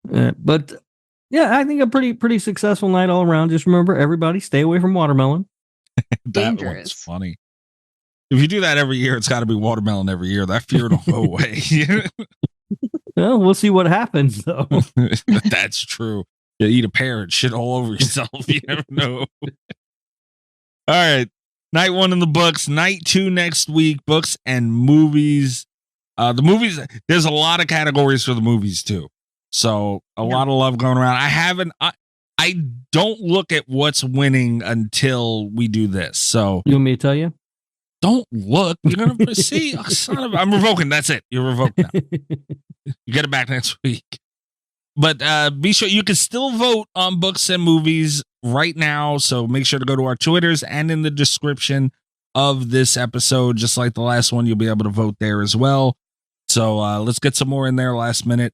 F: But yeah, I think a pretty successful night all around. Just remember, everybody stay away from watermelon.
D: That one's funny. If you do that every year, it's got to be watermelon every year. That fear don't go away.
F: Well, we'll see what happens, though.
D: That's true. You eat a pear and shit all over yourself. You never know. All right. Night 1 in the books. Night 2 next week. Books and movies. The movies, there's a lot of categories for the movies too. So a lot of love going around. I don't look at what's winning until we do this. So
F: you want me to tell you?
D: Don't look. You're gonna see. Oh, I'm revoking. That's it. You're revoked now. You get it back next week. But be sure you can still vote on books and movies right now. So make sure to go to our Twitters and in the description of this episode, just like the last one, you'll be able to vote there as well. So let's get some more in there last minute.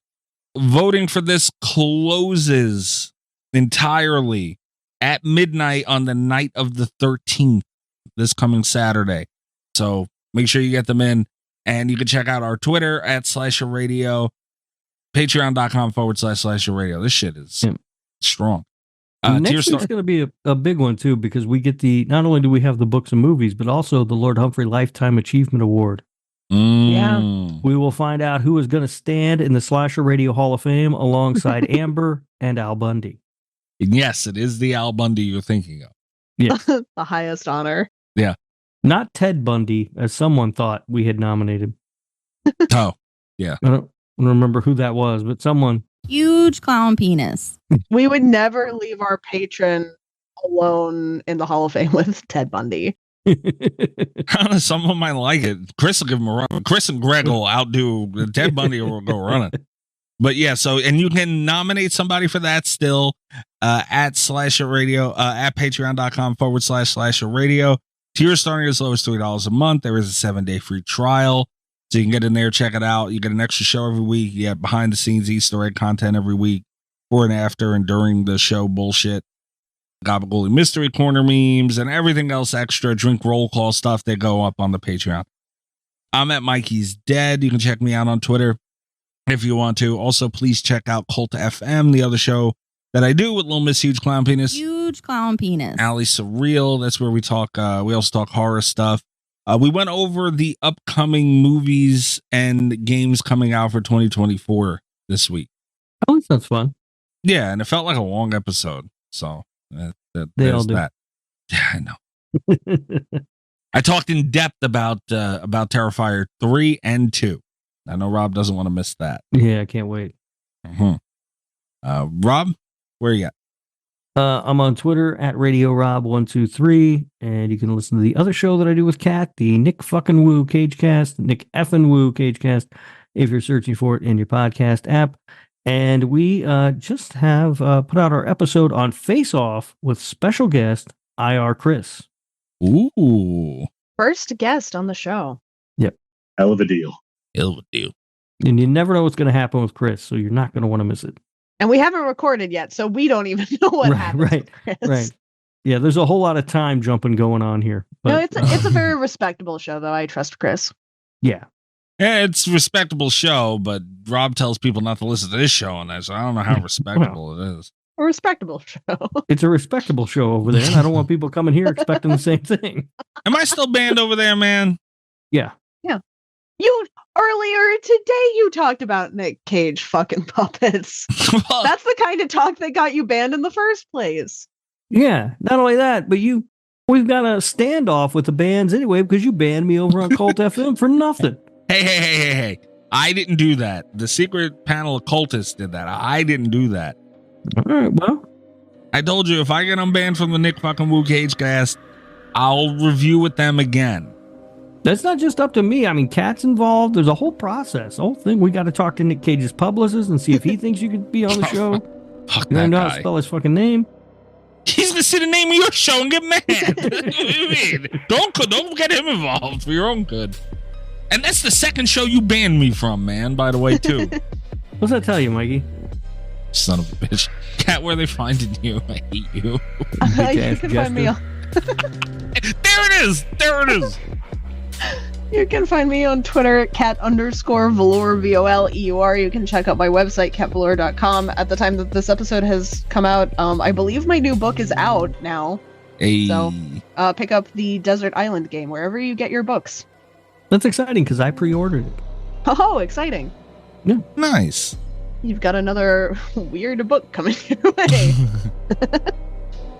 D: Voting for this closes entirely at midnight on the night of the 13th, this coming Saturday. So make sure you get them in, and you can check out our Twitter at Slashie Radio, patreon.com/Slashie Radio. This shit is strong.
F: Next week's going to be a big one too, because we get not only do we have the books and movies, but also the Lord Humphrey Lifetime Achievement Award.
E: Yeah.
F: We will find out who is going to stand in the Slashie Radio Hall of Fame alongside Amber and Al Bundy.
D: Yes, it is the Al Bundy you're thinking of.
F: Yes.
E: The highest honor.
D: Yeah.
F: Not Ted Bundy, as someone thought we had nominated.
D: Oh, yeah.
F: I don't remember who that was, but someone.
J: Huge clown penis.
E: We would never leave our patron alone in the Hall of Fame with Ted Bundy.
D: Some of them might like it. Chris will give him a run. Chris and Greg will outdo Ted Bundy or will go running. But yeah, so, and you can nominate somebody for that still at Slashie Radio, at patreon.com/Slashie Radio. Tiers starting as low as $3 a month. There is a 7-day free trial. So you can get in there, check it out. You get an extra show every week. You get behind the scenes Easter egg content every week, before and after and during the show bullshit. Gabagool Mystery Corner memes and everything else extra, drink roll call stuff, they go up on the Patreon. I'm at Mikey's Dead. You can check me out on Twitter if you want to. Also, please check out Cult FM, the other show that I do with Little Miss Huge Clown Penis.
J: Huge clown penis.
D: Alley Surreal. That's where we talk. We also talk horror stuff. We went over the upcoming movies and games coming out for 2024 this week.
F: Oh, that's fun.
D: Yeah, and it felt like a long episode. So
F: they all do.
D: That. Yeah, I know. I talked in depth about Terrifier 3 and 2. I know Rob doesn't want to miss that.
F: Yeah, I can't wait.
D: Rob, where you at?
F: I'm on Twitter at RadioRob123, and you can listen to the other show that I do with Kat, the Nick fucking Woo Cagecast, Nick effing Woo Cagecast, if you're searching for it in your podcast app. And we just have put out our episode on Face Off with special guest EyeRChris.
D: Ooh.
E: First guest on the show.
F: Yep.
K: Hell of a deal.
D: Hell of a deal.
F: And you never know what's going to happen with Chris, so you're not going to want to miss it.
E: And we haven't recorded yet, so we don't even know what happens with Chris.
F: Right. Yeah, there's a whole lot of time jumping going on here. But,
E: no, it's a very respectable show, though. I trust Chris.
F: Yeah.
D: Yeah, it's a respectable show, but Rob tells people not to listen to this show on that, so I don't know how respectable it is.
E: A respectable show.
F: It's a respectable show over there, and I don't want people coming here expecting the same thing.
D: Am I still banned over there, man?
F: Yeah.
E: Yeah. Earlier today, you talked about Nick Cage fucking puppets. That's the kind of talk that got you banned in the first place.
F: Yeah. Not only that, but we've got a standoff with the bands anyway, because you banned me over on Cult FM for nothing.
D: Hey. I didn't do that. The secret panel of cultists did that. I didn't do that.
F: All right, well.
D: I told you, if I get unbanned from the Nick fucking Woo Cagecast, I'll review with them again.
F: That's not just up to me. I mean, Kat's involved. There's a whole process. The whole thing. We got to talk to Nick Cage's publicist and see if he thinks you could be on the show.
D: Fuck
F: you
D: that
F: know
D: guy.
F: How to spell his fucking name.
D: He's gonna say the name of your show and get mad. What do you mean? Don't get him involved for your own good. And that's the second show you banned me from, man. By the way, too.
F: What's that tell you, Mikey?
D: Son of a bitch. Kat, where are they finding you? I hate you.
E: You can find me on.
D: There it is.
E: You can find me on Twitter at cat_velour, VOLEUR. You can check out my website, catvelour.com. At the time that this episode has come out, I believe my new book is out now.
D: Hey.
E: So pick up the Desert Island game wherever you get your books.
F: That's exciting because I pre-ordered it.
E: Oh, exciting.
F: Yeah.
D: Nice.
E: you've got another weird book coming your way.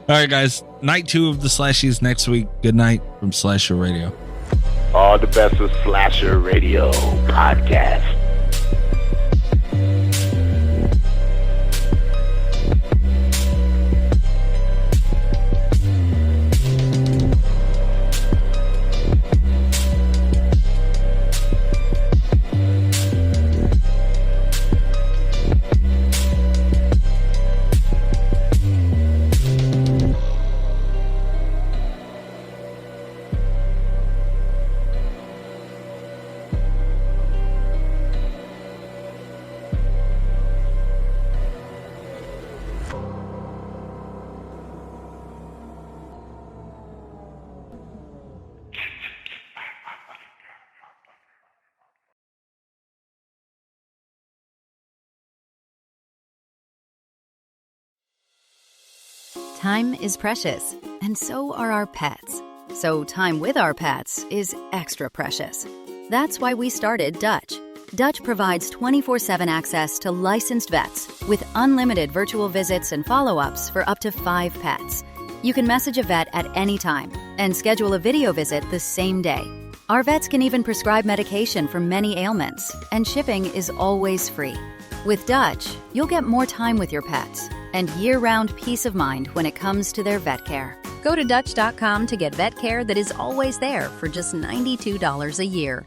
D: All right, guys. Night 2 of the Slashies next week. Good night from Slasher Radio.
K: All the best with Slasher Radio podcast.
A: Time is precious, and so are our pets. So time with our pets is extra precious. That's why we started Dutch. Dutch provides 24/7 access to licensed vets with unlimited virtual visits and follow-ups for up to 5 pets. You can message a vet at any time and schedule a video visit the same day. Our vets can even prescribe medication for many ailments, and shipping is always free. With Dutch, you'll get more time with your pets and year-round peace of mind when it comes to their vet care.
L: Go to Dutch.com to get vet care that is always there for just $92 a year.